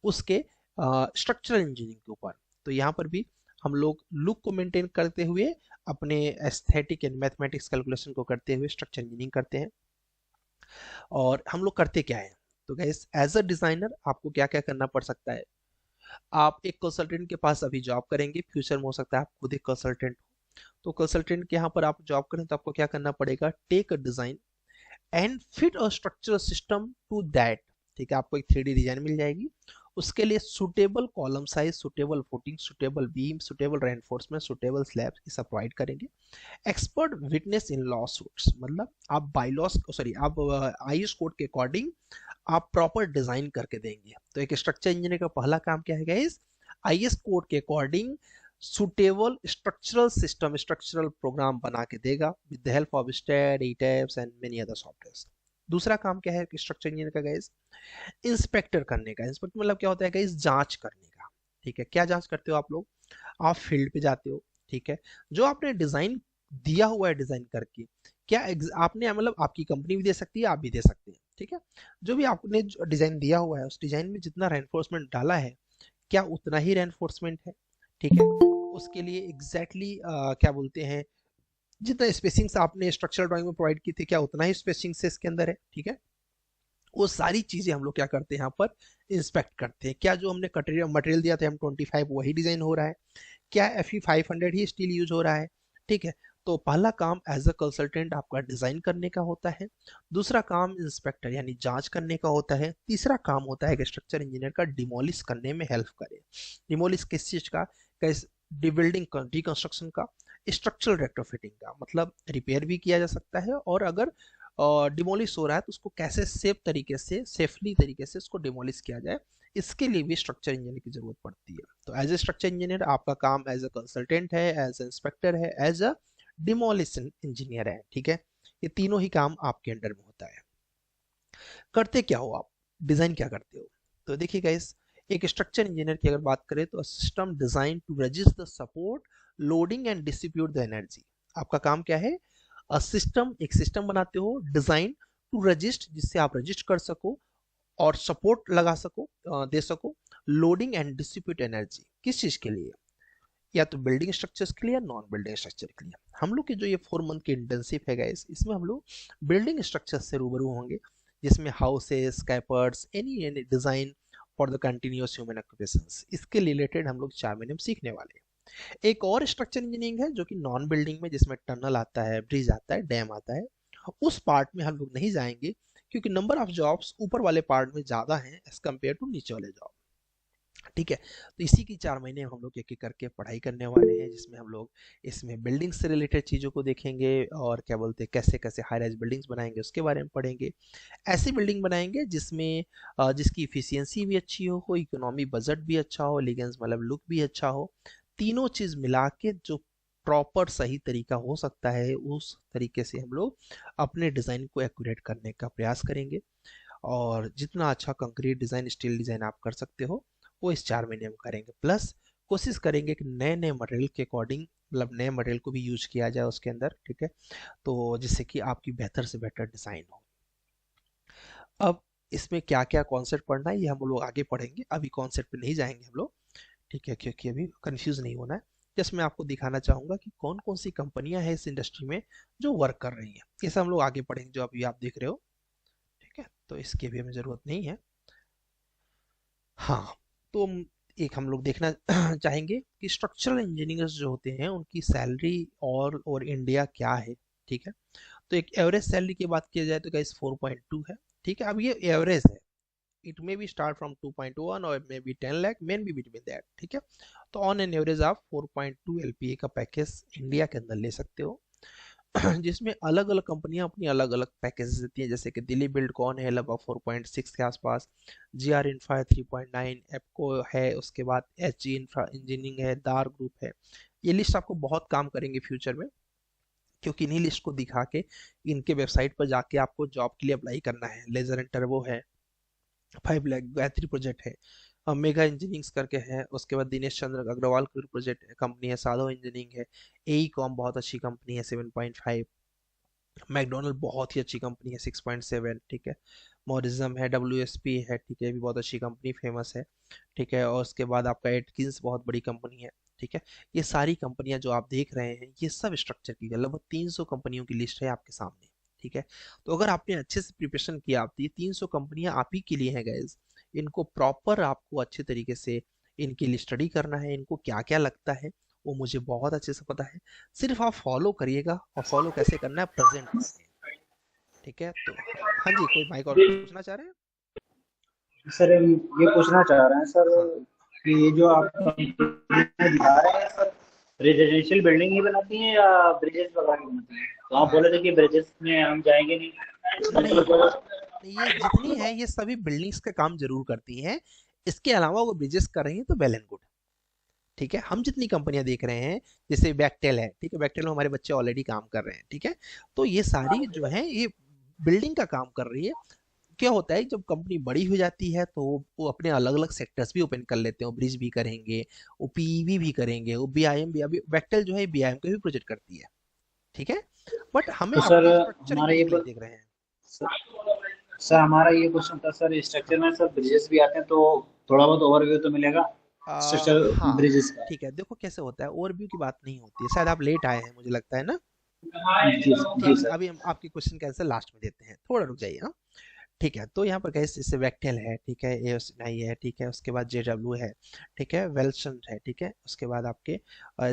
उसके स्ट्रक्चरल इंजीनियरिंग के ऊपर। तो यहाँ पर भी हम लोग लुक को मेंटेन करते हुए, अपने एस्थेटिक एंड मैथमेटिक्स कैलकुलेशन को करते हुए स्ट्रक्चर इंजीनियरिंग करते हैं। और हम लोग करते क्या है, तो गाइस एज अ डिजाइनर आपको क्या क्या करना पड़ सकता है। आप एक कंसल्टेंट के पास अभी जॉब करेंगे, फ्यूचर में हो सकता है आप खुद एक कंसल्टेंट हो। तो कंसल्टेंट के यहाँ पर आप जॉब करें तो आपको क्या करना पड़ेगा, take a design and fit a structural system to that. ठीक है, आपको एक 3D डिजाइन मिल जाएगी, उसके लिए suitable column size, suitable footing, suitable beam, suitable reinforcement, suitable slabs, ये सब प्रोवाइड करेंगे। Expert witness in law suits, मतलब आप बाईलॉस आप आईएस कोड के अकॉर्डिंग आप प्रॉपर डिजाइन करके देंगे। तो एक स्ट्रक्चर इंजीनियर का पहला काम क्या है गाइस, आईएस कोड के according suitable structural system, structural program बना के देगा with the help of STAAD, ETABS and many other softwares. दूसरा काम क्या है कि स्ट्रक्चर इंजीनियर का गाइस, इंस्पेक्टर करने का। इंस्पेक्टर मतलब क्या होता है गाइस, जांच करने का। ठीक है, क्या जांच करते हो आप लोग, आप फील्ड पे जाते हो। ठीक है, जो आपने डिजाइन दिया हुआ है, डिजाइन करके क्या आपने, मतलब आपकी कंपनी भी दे सकती है, आप भी दे सकते हैं। ठीक है, जो भी आपने डिजाइन दिया हुआ है, उस डिजाइन में जितना रेनफोर्समेंट डाला है, क्या उतना ही रेनफोर्समेंट है। ठीक है, उसके लिए एग्जैक्टली क्या बोलते हैं, जितना स्पेसिंग्स आपने स्ट्रक्चरल ड्राइंग में प्रोवाइड की थी, क्या उतना ही स्पेसिंग से इसके अंदर है। ठीक है, वो सारी चीजें हम लोग क्या करते हैं यहाँ पर, इंस्पेक्ट करते हैं। क्या जो हमने मटेरियल दिया था M25 वही डिजाइन हो रहा है, क्या FE500 ही स्टील यूज हो रहा है। ठीक है, तो पहला काम एज अ कंसल्टेंट आपका डिजाइन करने का होता है, दूसरा काम इंस्पेक्टर यानी जांच करने का होता है, तीसरा काम होता है कि स्ट्रक्चर इंजीनियर का डिमोलिश करने में हेल्प करे। डिमोलिश किस चीज का, बिल्डिंग रिकंस्ट्रक्शन का, स्ट्रक्चरल रेट्रोफिटिंग का, मतलब रिपेयर भी किया जा सकता है, और अगर डिमोलिश हो रहा है तो उसको कैसे सेफली तरीके से उसको डिमोलिश किया जाए, इसके लिए भी स्ट्रक्चर इंजीनियर की जरूरत पड़ती है। तो एज ए स्ट्रक्चर इंजीनियर आपका काम एज अ कंसल्टेंट है, एज ए इंस्पेक्टर है, एज अ डिमोलिशन इंजीनियर है। ठीक है, ये तीनों ही काम आपके अंडर में होता है। करते क्या हो आप, डिजाइन क्या करते हो। तो देखिए गाइस, एक स्ट्रक्चर इंजीनियर की अगर बात करें तो system design to resist the support, loading and distribute the energy. आपका काम क्या है, एक सिस्टम बनाते हो, डिजाइन टू रजिस्ट, जिससे आप रजिस्ट कर सको और सपोर्ट लगा सको, दे सको, लोडिंग एंड डिस्ट्रीब्यूट एनर्जी, किस चीज के लिए, या तो बिल्डिंग स्ट्रक्चर्स के लिए या नॉन बिल्डिंग स्ट्रक्चर के लिए। हम लोग के जो ये 4 मंथ की इंटर्नशिप है गाइस, इसमें हम लोग बिल्डिंग स्ट्रक्चर से रूबरू होंगे, जिसमें houses, scrapers, any design for the continuous human occupations, इसके रिलेटेड हम लोग 4 महीने में सीखने वाले हैं। एक और स्ट्रक्चर इंजीनियरिंग है जो कि नॉन बिल्डिंग में, जिसमें टनल आता है, ब्रिज आता है, डैम आता है। उस पार्ट में हम लोग नहीं जाएंगे क्योंकि नंबर ऑफ जॉब्स ऊपर वाले पार्ट में ज्यादा हैं एज कम्पेयर टू नीचे वाले जॉब। ठीक है, तो इसी की 4 महीने हम लोग एक एक करके पढ़ाई करने वाले हैं, जिसमें हम लोग इसमें बिल्डिंग से रिलेटेड चीज़ों को देखेंगे, और क्या बोलते हैं कैसे कैसे हाई राइज बिल्डिंग्स बनाएंगे उसके बारे में पढ़ेंगे। ऐसी बिल्डिंग बनाएंगे जिसमें जिसकी इफिशियंसी भी अच्छी हो, इकोनॉमी बजट भी अच्छा हो, एलिगेंस मतलब लुक भी अच्छा हो, तीनों चीज़ मिला के जो प्रॉपर सही तरीका हो सकता है, उस तरीके से हम लोग अपने डिज़ाइन को एक्यूरेट करने का प्रयास करेंगे। और जितना अच्छा कंक्रीट डिज़ाइन, स्टील डिज़ाइन आप कर सकते हो, वो इस 4 महीने में करेंगे। प्लस कोशिश करेंगे कि नए नए मटेरियल के अकॉर्डिंग, मतलब नए मटेरियल को भी यूज किया जाए उसके अंदर। ठीक है, तो जिससे कि आपकी बेहतर से बेहतर डिज़ाइन हो। अब इसमें क्या क्या कॉन्सेप्ट पढ़ना है ये हम लोग आगे पढ़ेंगे, अभी कॉन्सेप्ट पे नहीं जाएंगे हम लोग। ठीक है, क्योंकि अभी कंफ्यूज नहीं होना है। जस्ट मैं आपको दिखाना चाहूँगा कि कौन कौन सी कंपनियां हैं इस इंडस्ट्री में जो वर्क कर रही हैं, ये सब हम लोग आगे पढ़ेंगे जो अभी आप देख रहे हो। ठीक है, तो इसकी भी हमें ज़रूरत नहीं है। हाँ, तो एक हम लोग देखना चाहेंगे कि स्ट्रक्चरल इंजीनियर्स जो होते हैं उनकी सैलरी और इंडिया क्या है। ठीक है, तो एक एवरेज सैलरी की बात किया जाए तो गाइस 4.2 है। ठीक है, अब ये एवरेज है, it may be start from 2.1 और may be 10 lakh, main be between that. ठीक है, तो ऑन एन एवरेज आप 4.2 एलपीए का पैकेज इंडिया के अंदर ले सकते हो जिसमें अलग अलग कंपनियां अपनी अलग अलग पैकेज देती हैं, जैसे कि दिल्ली बिल्डकॉन है लगभग 4.6 के आसपास, जी आर इंफ्रा 3.9, एप्को है, उसके बाद एच जी इंफ्रा इंजीनियरिंग है, दार ग्रुप है। ये लिस्ट आपको बहुत काम करेंगे फ्यूचर में, क्योंकि इन्हीं लिस्ट को दिखा के इनके वेबसाइट पर जाके आपको जॉब के लिए अप्लाई करना है। लेजर एंड टर्बो है, 5 लाख, गायत्री प्रोजेक्ट है, मेगा इंजीनियरिंग्स करके है, उसके बाद दिनेश चंद्र अग्रवाल की प्रोजेक्ट कंपनी है, साधो इंजीनियरिंग है, एई कॉम बहुत अच्छी कंपनी है 7.5, मैकडोनल्ड बहुत ही अच्छी कंपनी है 6.7। ठीक है, मॉरिज्म है, डब्ल्यू है, ठीक है, ये भी बहुत अच्छी कंपनी फेमस है। ठीक है, और उसके बाद आपका एटकिंस बहुत बड़ी कंपनी है। ठीक है, ये सारी कंपनियां जो आप देख रहे हैं ये सब स्ट्रक्चर की लगभग 300 कंपनियों की लिस्ट है आपके सामने। ठीक है, तो अगर आपने अच्छे से प्रिपरेशन किया, आप ये 300 कंपनियां आप ही के लिए हैं गाइज, इनको प्रॉपर आपको अच्छे तरीके से इनके लिए स्टडी करना है, इनको क्या क्या लगता है वो मुझे बहुत अच्छे से पता है, सिर्फ आप फॉलो करिएगा। और फॉलो कैसे करना है, प्रेजेंट करना है। ठीक है, तो हाँ जी, कोई माइक और पूछना चाह रहे हैं? सर हम ये पूछना चाह रहे हैं सर कि ये जो आप कंपनियां दिखा रहे हैं सर, रेजिडेंशियल बिल्डिंग ही बनाती हैं या ब्रिजेस वगैरह बनाती हैं? तो आप बोले थे कि ब्रिजेस में हम जाएंगे नहीं। ये जितनी है ये सभी बिल्डिंग्स का काम जरूर करती हैं, इसके अलावा वो ब्रिजेस कर रही हैं तो वेल एंड गुड। ठीक है, हम जितनी कंपनियां देख रहे हैं, जैसे बैक्टेल है, ठीक है, बैक्टेल में हमारे बच्चे ऑलरेडी काम कर रहे हैं। ठीक है, तो ये सारी जो है ये बिल्डिंग का काम कर रही है। क्या होता है, जब कंपनी बड़ी हो जाती है तो वो अपने अलग अलग सेक्टर्स भी ओपन कर लेते हैं, वो ब्रिज भी करेंगे, वो पीईवी भी करेंगे, वो बीआईएम भी, अभी बैक्टेल जो है बीआईएम का भी प्रोजेक्ट करती है। ठीक है, बट हमें तो सर स्ट्रक्चर हमारा ये देख रहे हैं। सर हमारा ये क्वेश्चन था सर, स्ट्रक्चर में सर ब्रिजेस भी आते हैं तो थोड़ा बहुत ओवरव्यू तो मिलेगा स्ट्रक्चर हाँ ब्रिजेस का? ठीक है, देखो कैसे होता है, ओवरव्यू की बात नहीं होती है, शायद आप लेट आए हैं मुझे लगता है ना। जी ठीक, सर। अभी हम आपके क्वेश्चन का आंसर लास्ट में देते हैं, थोड़ा रुक जाइए। हाँ ठीक है, तो यहाँ पर गैस जैसे वेक्टेल है, ठीक है, एओसिनाई है, ठीक है, उसके बाद जेडब्ल्यू है, ठीक है, वेल्सन है, ठीक है, उसके बाद आपके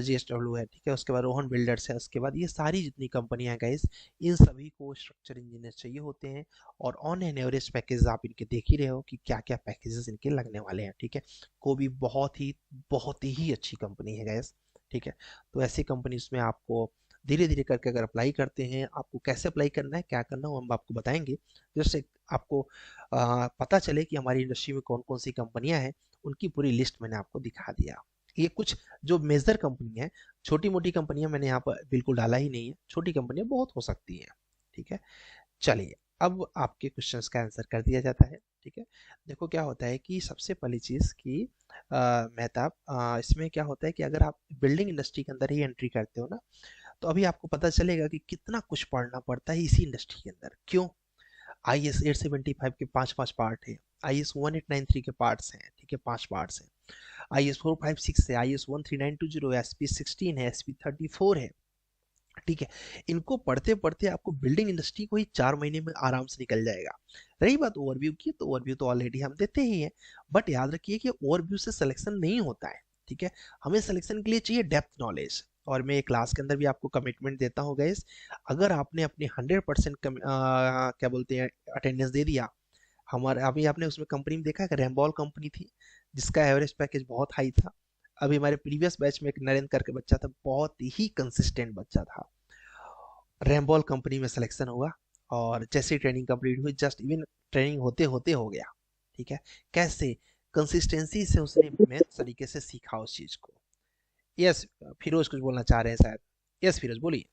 जीएसडब्ल्यू है, ठीक है, उसके बाद रोहन बिल्डर्स है, उसके बाद ये सारी जितनी कंपनियां गैस, इन सभी को स्ट्रक्चर इंजीनियर चाहिए होते हैं। और ऑन एन एवरेज पैकेज आप इनके देख ही रहे हो कि क्या क्या पैकेजेस इनके लगने वाले हैं। ठीक है, को भी बहुत ही अच्छी कंपनी है गैस। ठीक है, तो ऐसी कंपनीज में आपको धीरे धीरे करके अगर अप्लाई करते हैं, आपको कैसे अप्लाई करना है, क्या करना है, हम आपको बताएंगे। जैसे आपको पता चले कि हमारी इंडस्ट्री में कौन कौन सी कंपनियां हैं, उनकी पूरी लिस्ट मैंने आपको दिखा दिया। ये कुछ जो मेजर कंपनी है, छोटी मोटी कंपनियां मैंने यहाँ पर बिल्कुल डाला ही नहीं है, छोटी कंपनियां बहुत हो सकती हैं। ठीक है, चलिए अब आपके क्वेश्चंस का आंसर कर दिया जाता है। ठीक है, देखो क्या होता है कि सबसे पहली चीज़ कि मेहताब, इसमें क्या होता है कि अगर आप बिल्डिंग इंडस्ट्री के अंदर ही एंट्री करते हो ना, तो अभी आपको पता चलेगा कि कितना कुछ पढ़ना पड़ता है इसी इंडस्ट्री के अंदर। क्यों? IS 875 के 5 पार्ट है, IS 1893 के पार्ट्स हैं, ठीक है, 5 पार्ट्स हैं, IS 456 है, IS 13920 है, SP 16 है, SP 34 है। ठीक है, इनको पढ़ते पढ़ते आपको बिल्डिंग इंडस्ट्री को ही 4 महीने में आराम से निकल जाएगा। रही बात ओवरव्यू की, तो ओवरव्यू तो ऑलरेडी हम देते ही हैं, बट याद रखिए कि ओवरव्यू से सिलेक्शन नहीं होता है। ठीक है, हमें सिलेक्शन के लिए चाहिए डेप्थ नॉलेज। और मैं क्लास के अंदर भी आपको कमिटमेंट देता हूँ गाइस, अगर आपने अपने 100% क्या बोलते हैं अटेंडेंस दे दिया, हमारे अभी आपने उसमें कंपनी में देखा कि रैम्बॉल कंपनी थी जिसका एवरेज पैकेज बहुत हाई था। अभी हमारे प्रीवियस बैच में एक नरेंद्र करके बच्चा था, बहुत ही कंसिस्टेंट बच्चा था, रैम्बॉल कंपनी में सिलेक्शन हुआ, और जैसे ट्रेनिंग कंप्लीट हुई, जस्ट इवन ट्रेनिंग होते होते हो गया। ठीक है, कैसे? कंसिस्टेंसी से उसने मैथ तरीके से सीखा उस चीज को। यस फिरोज कुछ बोलना चाह रहे हैं शायद। यस फिरोज बोलिए।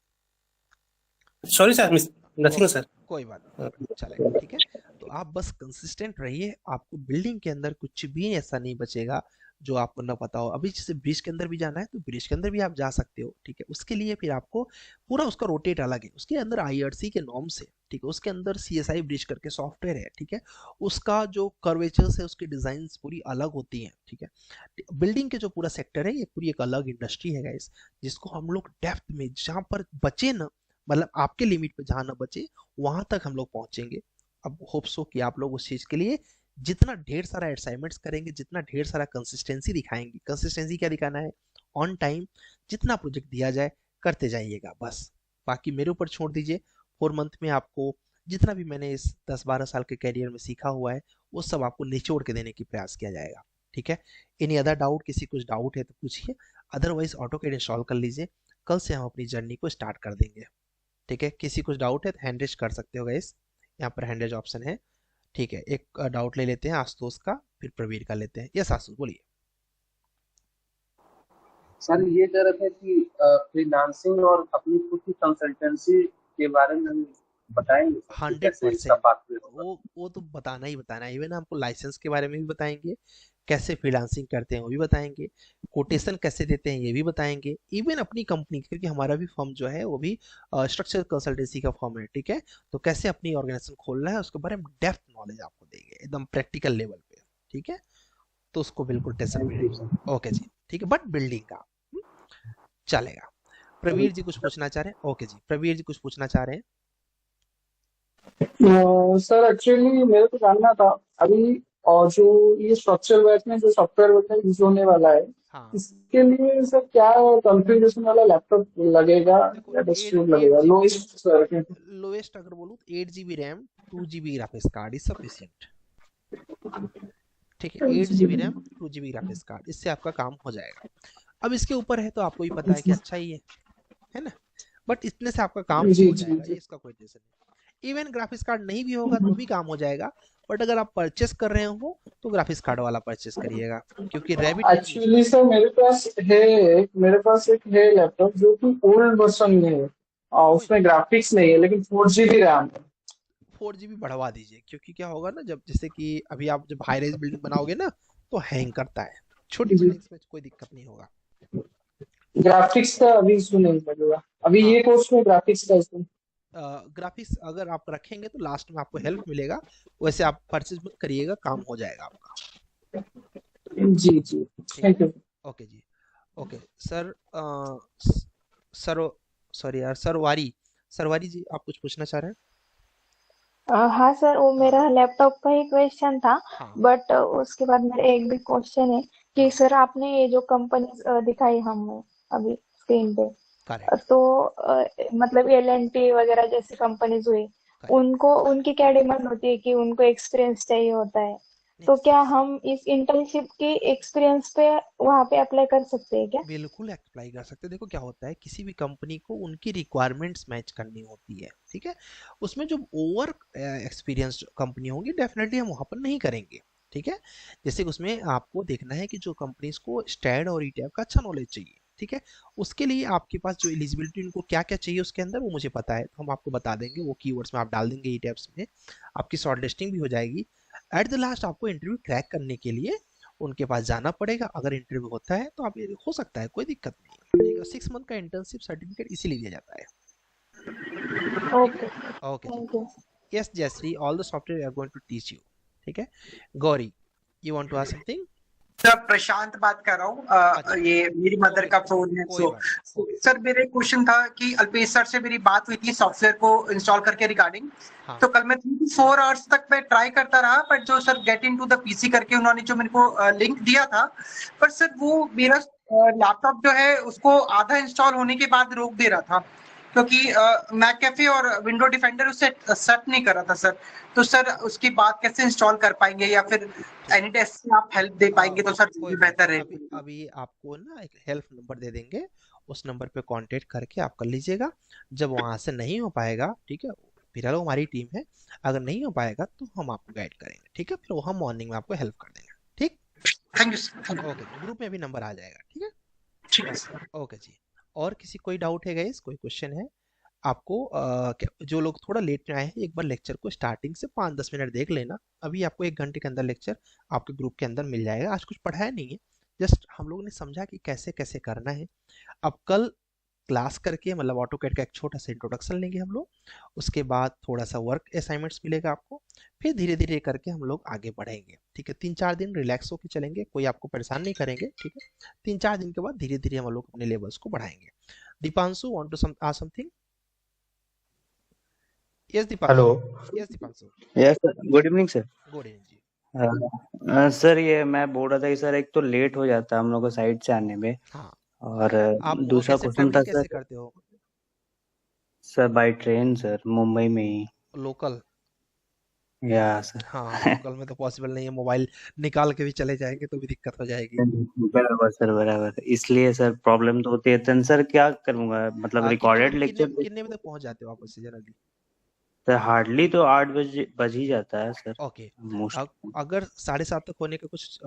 Sorry sir, nothing sir. कोई बात नहीं, चलेगा। ठीक है, तो आप बस कंसिस्टेंट रहिए, आपको बिल्डिंग के अंदर कुछ भी ऐसा नहीं बचेगा जो आपको ना पता हो। अभी जैसे ब्रिज के अंदर भी जाना है तो ब्रिज के अंदर भी आप जा सकते हो। ठीक है, उसके लिए फिर आपको पूरा उसका रोटेट अलग है, उसके अंदर IRC के नॉर्म्स है। ठीक है, उसके अंदर CSI ब्रिज करके सॉफ्टवेयर है। ठीक है, उसका जो कर्वेचर्स है, उसकी डिजाइन पूरी अलग होती हैं। ठीक है, बिल्डिंग के जो पूरा सेक्टर है, ये पूरी एक अलग इंडस्ट्री है गाइस, जिसको हम लोग डेप्थ में जहाँ पर बचे ना, मतलब आपके लिमिट पे जहाँ ना बचे वहां तक हम लोग पहुंचेंगे। अब होप सो कि आप लोग उस चीज के लिए जितना ढेर सारा असाइनमेंट्स करेंगे, जितना ढेर सारा कंसिस्टेंसी दिखाएंगे, कंसिस्टेंसी क्या दिखाना है, ऑन टाइम जितना प्रोजेक्ट दिया जाए करते जाइएगा बस, बाकी मेरे ऊपर छोड़ दीजिए। 4 मंथ में आपको जितना भी मैंने इस 10-12 साल के कैरियर में सीखा हुआ है वो सब आपको निचोड़ के देने की प्रयास किया जाएगा, ठीक है। एनी अदर डाउट, किसी कुछ डाउट है तो पूछिए, अदरवाइज ऑटोकैड इंस्टॉल कर लीजिए, कल से हम अपनी जर्नी को स्टार्ट कर देंगे, ठीक है। किसी कुछ डाउट है तो हैंड रेज कर सकते हो गाइस, यहाँ पर हैंड रेज ऑप्शन है, ठीक है। एक डाउट ले लेते हैं आशुतोष का, फिर प्रवीर का लेते हैं। यस आशुतोष बोलिए। सर ये कह रहे थे कि फ्रीलांसिंग और अपनी खुद की कंसल्टेंसी के बारे में हम बताएंगे कि कैसे इसका 100% पाथवे होगा। वो तो बताना ही बताना है। इवन हमको लाइसेंस के बारे में भी बताएंगे, कैसे फ्रीलांसिंग करते हैं वो भी बताएंगे, कोटेशन कैसे देते हैं ये भी बताएंगे, इवन अपनी कंपनी, क्योंकि हमारा भी फर्म जो है वो भी स्ट्रक्चर कंसल्टेंसी का फर्म है, ठीक है। तो कैसे अपनी ऑर्गेनाइजेशन खोलना है उसके बारे में डेप्थ नॉलेज आपको देंगे, एकदम प्रैक्टिकल लेवल पे, ठीक है। तो उसको बिल्कुल टेंशन में, ओके जी, ठीक है। बट बिल्डिंग का चलेगा। प्रवीर जी कुछ पूछना चाह रहे हैं? ओके जी, प्रवीर जी कुछ पूछना चाह रहे हैं? सर एक्चुअली मेरे को जानना था अभी, और जो ये स्ट्रक्चर बैच में जो सॉफ्टवेयर यूज होने वाला है, हाँ, इसके लिए सर क्या कॉन्फ़िगरेशन वाला लैपटॉप लगेगा या डेस्कटॉप लगेगा? लोएस्ट सर लोएस्ट अगर बोलूँ 8 GB RAM, 2 GB graphics card is sufficient, ठीक है। 8 GB RAM, 2 GB graphics card, इससे आपका काम हो जाएगा। अब इसके ऊपर है तो आपको भी पता है कि अच्छा ही है ना, बट इतने से आपका काम हो जाएगा, ये इसका कोई टेंशन नहीं। इवन ग्राफिक्स कार्ड नहीं भी होगा तो भी काम हो जाएगा, बट अगर आप परचेस कर रहे हो तो ग्राफिक्स कार्ड वाला परचेस करिएगा, क्योंकि रैबिट एक्चुअली सर मेरे पास एक है लैपटॉप जो कि ओल्ड वर्जन में है, उसमें ग्राफिक्स नहीं है लेकिन 4 GB रैम है। 4 GB बढ़वा दीजिए, क्योंकि क्या होगा ना, जब जैसे कि अभी आप जब हाई राइज बिल्डिंग बनाओगे ना तो हैंग करता है, छोटी बिल्डिंग्स में कोई दिक्कत नहीं होगा। ग्राफिक्स का अभी इशू नहीं लगेगा, अभी ये कोर्स में ग्राफिक्स का इशू। ग्राफिक्स अगर आप रखेंगे तो लास्ट में आपको हेल्प मिलेगा, वैसे आप परचेज मत करिएगा, काम हो जाएगा आपका। जी जी, थैंक यू। ओके जी, ओके सर। सॉरी यार, सरवारी जी आप कुछ पूछना चाह रहे हैं? हाँ सर, वो मेरा लैपटॉप का ही क्वेश्चन था, बट उसके बाद मेरा एक भी क्वेश्चन है कि सर आपने ये जो कंपनी दिखाई हमें अभी स्क्रीन पे, तो मतलब L&T वगैरह जैसी कंपनीज हुई, उनको उनकी क्या डिमांड होती है कि उनको एक्सपीरियंस चाहिए होता है, तो क्या हम इस इंटर्नशिप की एक्सपीरियंस पे वहाँ पे अप्लाई कर सकते हैं क्या? बिल्कुल अप्लाई कर सकते हैं। देखो क्या होता है, किसी भी कंपनी को उनकी रिक्वायरमेंट्स मैच करनी होती है, ठीक है। उसमें जो ओवर एक्सपीरियंस कंपनी होंगी डेफिनेटली हम वहाँ पर नहीं करेंगे, ठीक है। जैसे उसमें आपको देखना है कि जो कंपनीज को स्टैड और ईटैब का अच्छा नॉलेज चाहिए, ठीक है, उसके लिए आपके पास जो एलिजिबिलिटी उनको क्या क्या चाहिए उसके अंदर वो मुझे पता है, तो हम आपको बता देंगे, वो कीवर्ड्स में आप डाल देंगे ईटैब्स में, आपकी शॉर्ट लिस्टिंग भी हो जाएगी। एट द लास्ट आपको इंटरव्यू क्रैक करने के लिए उनके पास जाना पड़ेगा, अगर इंटरव्यू होता है तो आप हो सकता है, कोई दिक्कत नहीं है। 6 मंथ का इंटर्नशिप सर्टिफिकेट इसीलिए दिया जाता है। Okay, yes Jayshree, all the software we are going to teach you, ठीक है। Gauri, you want to ask something? Sir Prashant बात कर रहा हूँ, ये मेरी मदर का फोन है। सर मेरा एक क्वेश्चन था कि अल्पेश सर से मेरी बात हुई थी सॉफ्टवेयर को इंस्टॉल करके रिगार्डिंग, तो कल मैं 4 आवर्स तक मैं ट्राई करता रहा, बट जो sir get into the PC करके उन्होंने जो मेरे को लिंक दिया था, पर सर वो मेरा लैपटॉप जो है उसको आधा इंस्टॉल होने के बाद रोक दे रहा था, क्योंकि मैकैफे और विंडो डिफेंडर उससे सेट नहीं कर रहा था सर। तो सर उसके बाद कैसे इंस्टॉल कर पाएंगे, या फिर एनी टेस्ट से आप हेल्प दे पाएंगे तो सर बेहतर है। अभी आपको ना एक हेल्प नंबर दे देंगे, उस नंबर पे कांटेक्ट करके आप कर लीजिएगा। जब वहां से नहीं हो पाएगा, ठीक है, फिलहाल हमारी टीम है, अगर नहीं हो पाएगा तो हम आपको गाइड करेंगे, ठीक है, फिर वो हम मॉर्निंग में आपको हेल्प कर देंगे, ठीक। Thank you sir. Okay, group में भी नंबर आ जाएगा, ठीक है। ओके जी, और किसी कोई डाउट है गाइस, कोई क्वेश्चन है आपको? जो लोग थोड़ा लेट में आए हैं, एक बार लेक्चर को स्टार्टिंग से 5-10 मिनट देख लेना, अभी आपको 1 घंटे के अंदर लेक्चर आपके ग्रुप के अंदर मिल जाएगा। आज कुछ पढ़ाया नहीं है, जस्ट हम लोगों ने समझा कि कैसे कैसे करना है। अब कल क्लास करके, मतलब ऑटोकैड का एक छोटा सा इंट्रोडक्शन लेंगे हम लोग, उसके बाद थोड़ा सा वर्क असाइनमेंट्स मिलेगा आपको, फिर धीरे धीरे करके हम लोग आगे बढ़ेंगे, ठीक है। 3-4 दिन रिलैक्स होकर चलेंगे, कोई आपको परेशान नहीं करेंगे, ठीक है। 3-4 दिन के बाद धीरे धीरे हम लोग अपने लेवल्स को बढ़ाएंगे। Deepanshu, want to ask something? Yes, Dipanshu. Hello. Yes, Dipanshu. Yes, sir. Good evening, sir. Good evening ji. Sir ये मैं बोल रहा था कि सर एक तो लेट हो जाता है हम लोग को साइड से आने में, हाँ और आप दूसरा कैसे क्वेश्चन था ट्रैवलिंग कैसे सर। करते हो? Sir by train sir, Mumbai में ही। लोकल? या सर। हाँ लोकल में तो पॉसिबल नहीं है, मोबाइल निकाल के भी चले जाएंगे तो भी दिक्कत हो जाएगी। बराबर सर, बराबर, इसलिए सर प्रॉब्लम तो होती है। तो सर क्या करूंगा, मतलब कितने रिकॉर्डेड कितने लेक्चर? कितने बजे तक पहुंच जाते हो आप उससे जनरली? सर हार्डली तो 8 बज ही जाता है सर, ओके। मोस्ट। अगर 7:30 तक होने का कुछ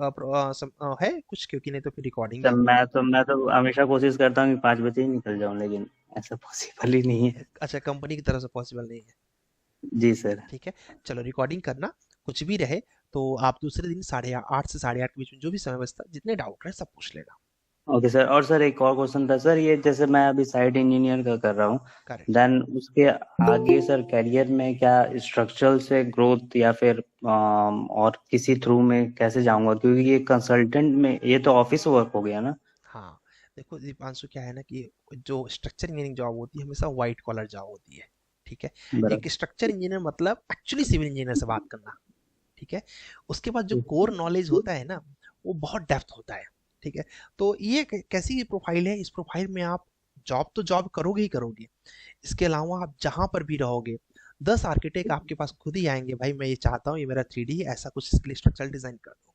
है कुछ, क्योंकि नहीं तो फिर रिकॉर्डिंग सर भी। मैं तो हमेशा कोशिश करता हूँ कि 5 बजे ही निकल जाऊं, लेकिन ऐसा पॉसिबल ही नहीं है। अच्छा, कंपनी की तरफ से पॉसिबल नहीं है। जी सर। ठीक है, चलो रिकॉर्डिंग करना, कुछ भी रहे तो आप दूसरे दिन 8:30 से 8:30 के बीच में जो भी समय बचता है, जितने डाउट रहे सब पूछ लेना। Okay sir. और सर एक और क्वेश्चन था सर, ये जैसे मैं अभी साइट इंजीनियर का कर रहा हूँ, करेक्ट। देन उसके आगे सर करियर में क्या स्ट्रक्चरल से ग्रोथ, या फिर और किसी थ्रू में कैसे जाऊंगा, क्योंकि ये कंसल्टेंट में ये तो ऑफिस वर्क हो गया ना। हाँ देखो दीपांशु, क्या है ना कि जो स्ट्रक्चर इंजीनियरिंग जॉब होती है हमेशा वाइट कॉलर जॉब होती है। ठीक है, एक बराबर। स्ट्रक्चर इंजीनियर मतलब एक्चुअली सिविल इंजीनियर से बात करना। ठीक है, उसके बाद जो कोर नॉलेज होता है ना, वो बहुत डेप्थ होता है। ठीक है, तो ये कैसी प्रोफाइल है, इस प्रोफाइल में आप जॉब तो जॉब करोगे ही करोगे, इसके अलावा आप जहां पर भी रहोगे 10 आर्किटेक्ट आपके पास खुद ही आएंगे, भाई मैं ये चाहता हूँ, ये मेरा 3D है, ऐसा कुछ इसके लिए स्ट्रक्चरल डिजाइन कर दो।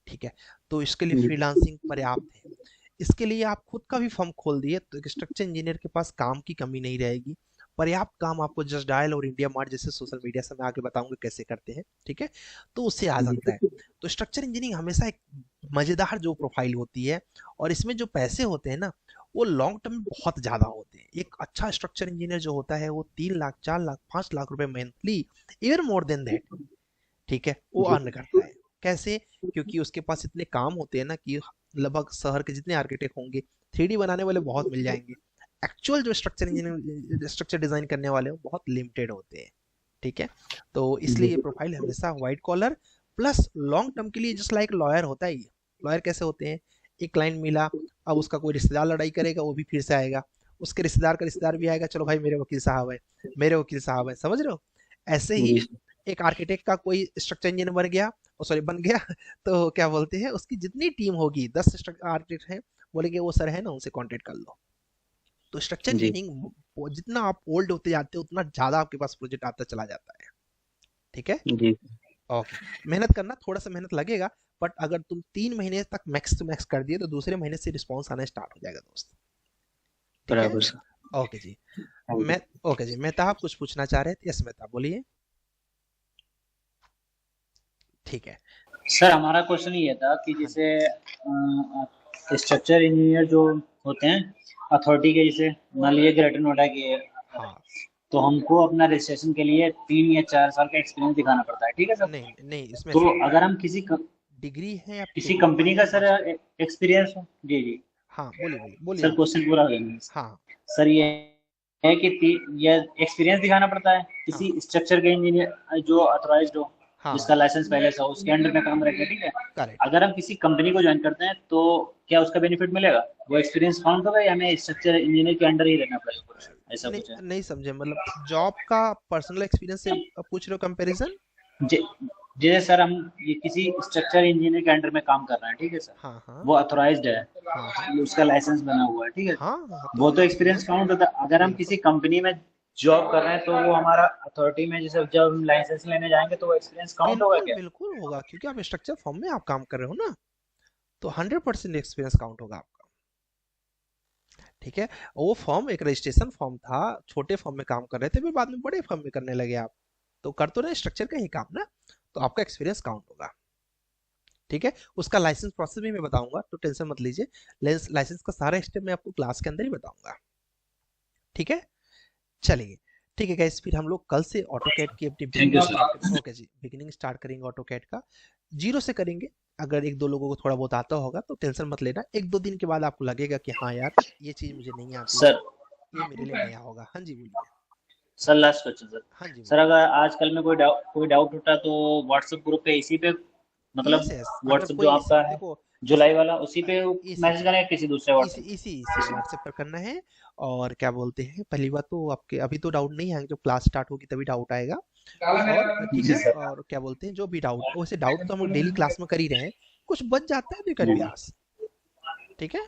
ठीक है, तो इसके लिए जी फ्रीलांसिंग पर्याप्त है। इसके लिए आप खुद का भी फर्म खोल दिए तो एक स्ट्रक्चर इंजीनियर के पास काम की कमी नहीं रहेगी। पर्याप्त काम आपको जस्ट डायल और इंडिया मार्ट जैसे सोशल मीडिया से मैं आगे बताऊंगा कैसे करते हैं। ठीक है, तो उससे आ जी सकता है। तो स्ट्रक्चर इंजीनियरिंग हमेशा एक मजेदार जो प्रोफाइल होती है, और इसमें जो पैसे होते हैं ना, वो लॉन्ग टर्म में बहुत ज्यादा होते हैं। एक अच्छा स्ट्रक्चर इंजीनियर जो होता है वो 3 लाख 4 लाख 5 लाख रुपए monthly, even more than that, ठीक है, वो जी अर्न करता है। कैसे? क्योंकि उसके पास इतने काम होते हैं ना कि लगभग शहर के जितने आर्किटेक्ट होंगे 3D बनाने वाले बहुत मिल जाएंगे। एक्चुअल जो स्ट्रक्चर इंजीनियर स्ट्रक्चर डिजाइन करने वाले हैं वो बहुत लिमिटेड होते हैं। ठीक है, तो इसलिए ये प्रोफाइल हमेशा white collar plus long term के लिए, जस्ट लाइक लॉयर होता है। लॉयर कैसे होते हैं, एक क्लाइंट मिला, अब उसका कोई रिश्तेदार लड़ाई करेगा, वो भी फिर से आएगा, उसके रिश्तेदार का रिश्तेदार भी आएगा, चलो भाई मेरे वकील साहब है, मेरे वकील साहब है, समझ रहे हो? ऐसे ही जी एक आर्किटेक्ट का कोई स्ट्रक्चर इंजीनियर बन गया, सॉरी बन गया तो क्या बोलते हैं, उसकी जितनी टीम होगी 10 आर्किटेक्ट हैं, बोलेंगे वो सर है ना, उनसे कांटेक्ट कर लो। तो स्ट्रक्चर जी इंजीनियरिंग जितना आप ओल्ड होते जाते हो उतना ज्यादा आपके पास प्रोजेक्ट आता चला जाता है। ठीक है, जी ओके, मेहनत करना, थोड़ा सा मेहनत लगेगा, बट अगर तुम 3 महीने तक मैक्स टू मैक्स कर दिए तो दूसरे महीने से रिस्पॉन्स आना स्टार्ट हो जाएगा दोस्त। ठीक है, बराबर सर। ओके जी। Thank you. मैं ओके जी, मेहता आप कुछ पूछना चाह रहे थे? यस मेहता बोलिए। ठीक है, सर हमारा क्वेश्चन ये था कि जैसे स्ट्रक्चर इंजीनियर जो होते हैं अथॉरिटी के, जैसे मान लीजिए ग्रेटर नोएडा के, हाँ तो हमको अपना रजिस्ट्रेशन के लिए 3 या 4 साल का एक्सपीरियंस दिखाना पड़ता है, ठीक है सर? नहीं नहीं, इसमें तो ऐसा अगर हम डिग्री है या किसी डिप्लोमा कंपनी है का या सर मास्टर? एक्सपीरियंस हो, जी जी हाँ बोलिए बोलिए बोलिए सर, आप। क्वेश्चन पूरा हो जाएगा। हाँ सर ये है कि ये एक्सपीरियंस दिखाना पड़ता है हाँ किसी स्ट्रक्चर के इंजीनियर जो अथॉराइज्ड हो, हाँ जिसका लाइसेंस पहले से हो, उसके अंडर में काम रखे, ठीक है? करेक्ट। अगर हम किसी कंपनी को ज्वाइन करते हैं तो क्या उसका बेनिफिट मिलेगा? वो एक्सपीरियंस काउंट होगा या हमें स्ट्रक्चर इंजीनियर के अंडर ही रहना पड़ेगा, कुछ ऐसा कुछ है? नहीं समझे, मतलब जॉब का पर्सनल एक्सपीरियंस से पूछ रहे हो कंपैरिजन? जैसे सर हम ये किसी स्ट्रक्चर इंजीनियर के अंडर में काम कर रहे हैं, ठीक है सर? हाँ हाँ वो अथॉराइज्ड है, हाँ हाँ उसका लाइसेंस बना हुआ है, ठीक है? हाँ हाँ, वो तो हाँ, एक्सपीरियंस काउंट होता है। अगर हम बिल्कुल किसी कंपनी में जॉब कर रहे हैं तो वो हमारा अथॉरिटी में, जैसे जब हम लाइसेंस लेने जाएंगे तो वो एक्सपीरियंस काउंट होगा बिल्कुल क्या? बिल्कुल होगा, क्योंकि आप स्ट्रक्चर फॉर्म में आप काम कर रहे हो ना, तो 100% एक्सपीरियंस काउंट होगा आपका। ठीक है, वो फॉर्म एक रजिस्ट्रेशन फॉर्म था, छोटे फॉर्म में काम कर रहे थे, फिर बाद में बड़े फॉर्म में करने लगे आप, तो कर तो रहे स्ट्रक्चर का ही काम ना, तो आपका एक्सपीरियंस काउंट होगा। ठीक है, उसका लाइसेंस प्रोसेस भी मैं बताऊंगा, तो टेंशन मत लीजिए, लाइसेंस का सारा स्टेप मैं आपको क्लास के अंदर ही बताऊंगा। ठीक है, चलिए ठीक है गाइस, फिर हम लोग कल से ऑटोकैड की अपनी बिगिनिंग, ओके जी, बिगिनिंग स्टार्ट करेंगे ऑटोकैड का, जीरो से करेंगे। अगर एक दो लोगों को थोड़ा बहुत आता होगा तो टेंशन मत लेना, एक दो दिन के बाद आपको लगेगा कि हाँ यार ये चीज मुझे नहीं आती है, सर ये मेरे लिए नया होगा। हाँ जी बोलिए। Sir last question sir. हाँ जी सर अगर आजकल में कोई डाउट होता तो व्हाट्सएप ग्रुप पे इसी पे, मतलब यस यस, अगर व्हाट्सएप कोई जो आपका है देखो जुलाई वाला, उसी पे इसी मैसेज करें किसी दूसरे इसी व्हाट्सएप? इसी इसी व्हाट्सएप पर करना है। और क्या बोलते हैं, पहली बात तो आपके अभी तो डाउट नहीं आएंगे, जब क्लास स्टार्ट होगी तभी डाउट आएगा। और ठीक है, और क्या बोलते हैं, जो भी डाउट, वैसे डाउट तो हम लोग डेली क्लास में कर ही रहे हैं, कुछ बच जाता है तो कर व्यास। ठीक है,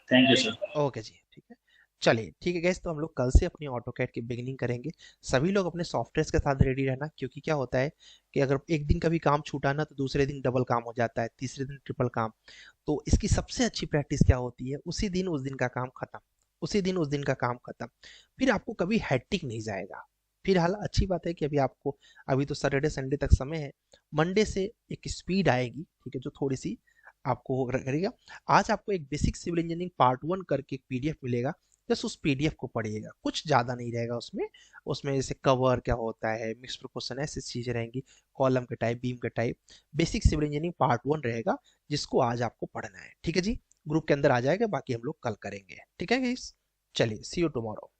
थैंक यू सर। ओके जी, ठीक है, चलिए ठीक है गैस, तो हम लोग कल से अपनी ऑटोकैड की बिगिनिंग करेंगे। सभी लोग अपने सॉफ्टवेयर के साथ रेडी रहना, क्योंकि क्या होता है कि अगर एक दिन का भी काम छूटा ना तो दूसरे दिन डबल काम हो जाता है, तीसरे दिन ट्रिपल काम। तो इसकी सबसे अच्छी प्रैक्टिस क्या होती है, उसी दिन उस दिन का काम खत्म, उसी दिन उस दिन का काम खत्म, फिर आपको कभी हैट्रिक नहीं जाएगा। फिलहाल अच्छी बात है कि अभी आपको, अभी तो सैटरडे संडे तक समय है, मंडे से एक स्पीड आएगी, ठीक है, जो थोड़ी सी आपको करेगा। आज आपको एक बेसिक सिविल इंजीनियरिंग पार्ट 1 करके एक पीडीएफ मिलेगा, बस उस पीडीएफ को पढ़िएगा, कुछ ज़्यादा नहीं रहेगा उसमें। उसमें जैसे कवर क्या होता है, मिक्स प्रोपोर्शन, ऐसी चीज़ें रहेंगी, कॉलम के टाइप, बीम के type, basic civil engineering part 1 रहेगा, जिसको आज आपको पढ़ना है। ठीक है जी, ग्रुप के अंदर आ जाएगा, बाकी हम लोग कल करेंगे। ठीक है गाइस, चलिए सी यू टुमारो।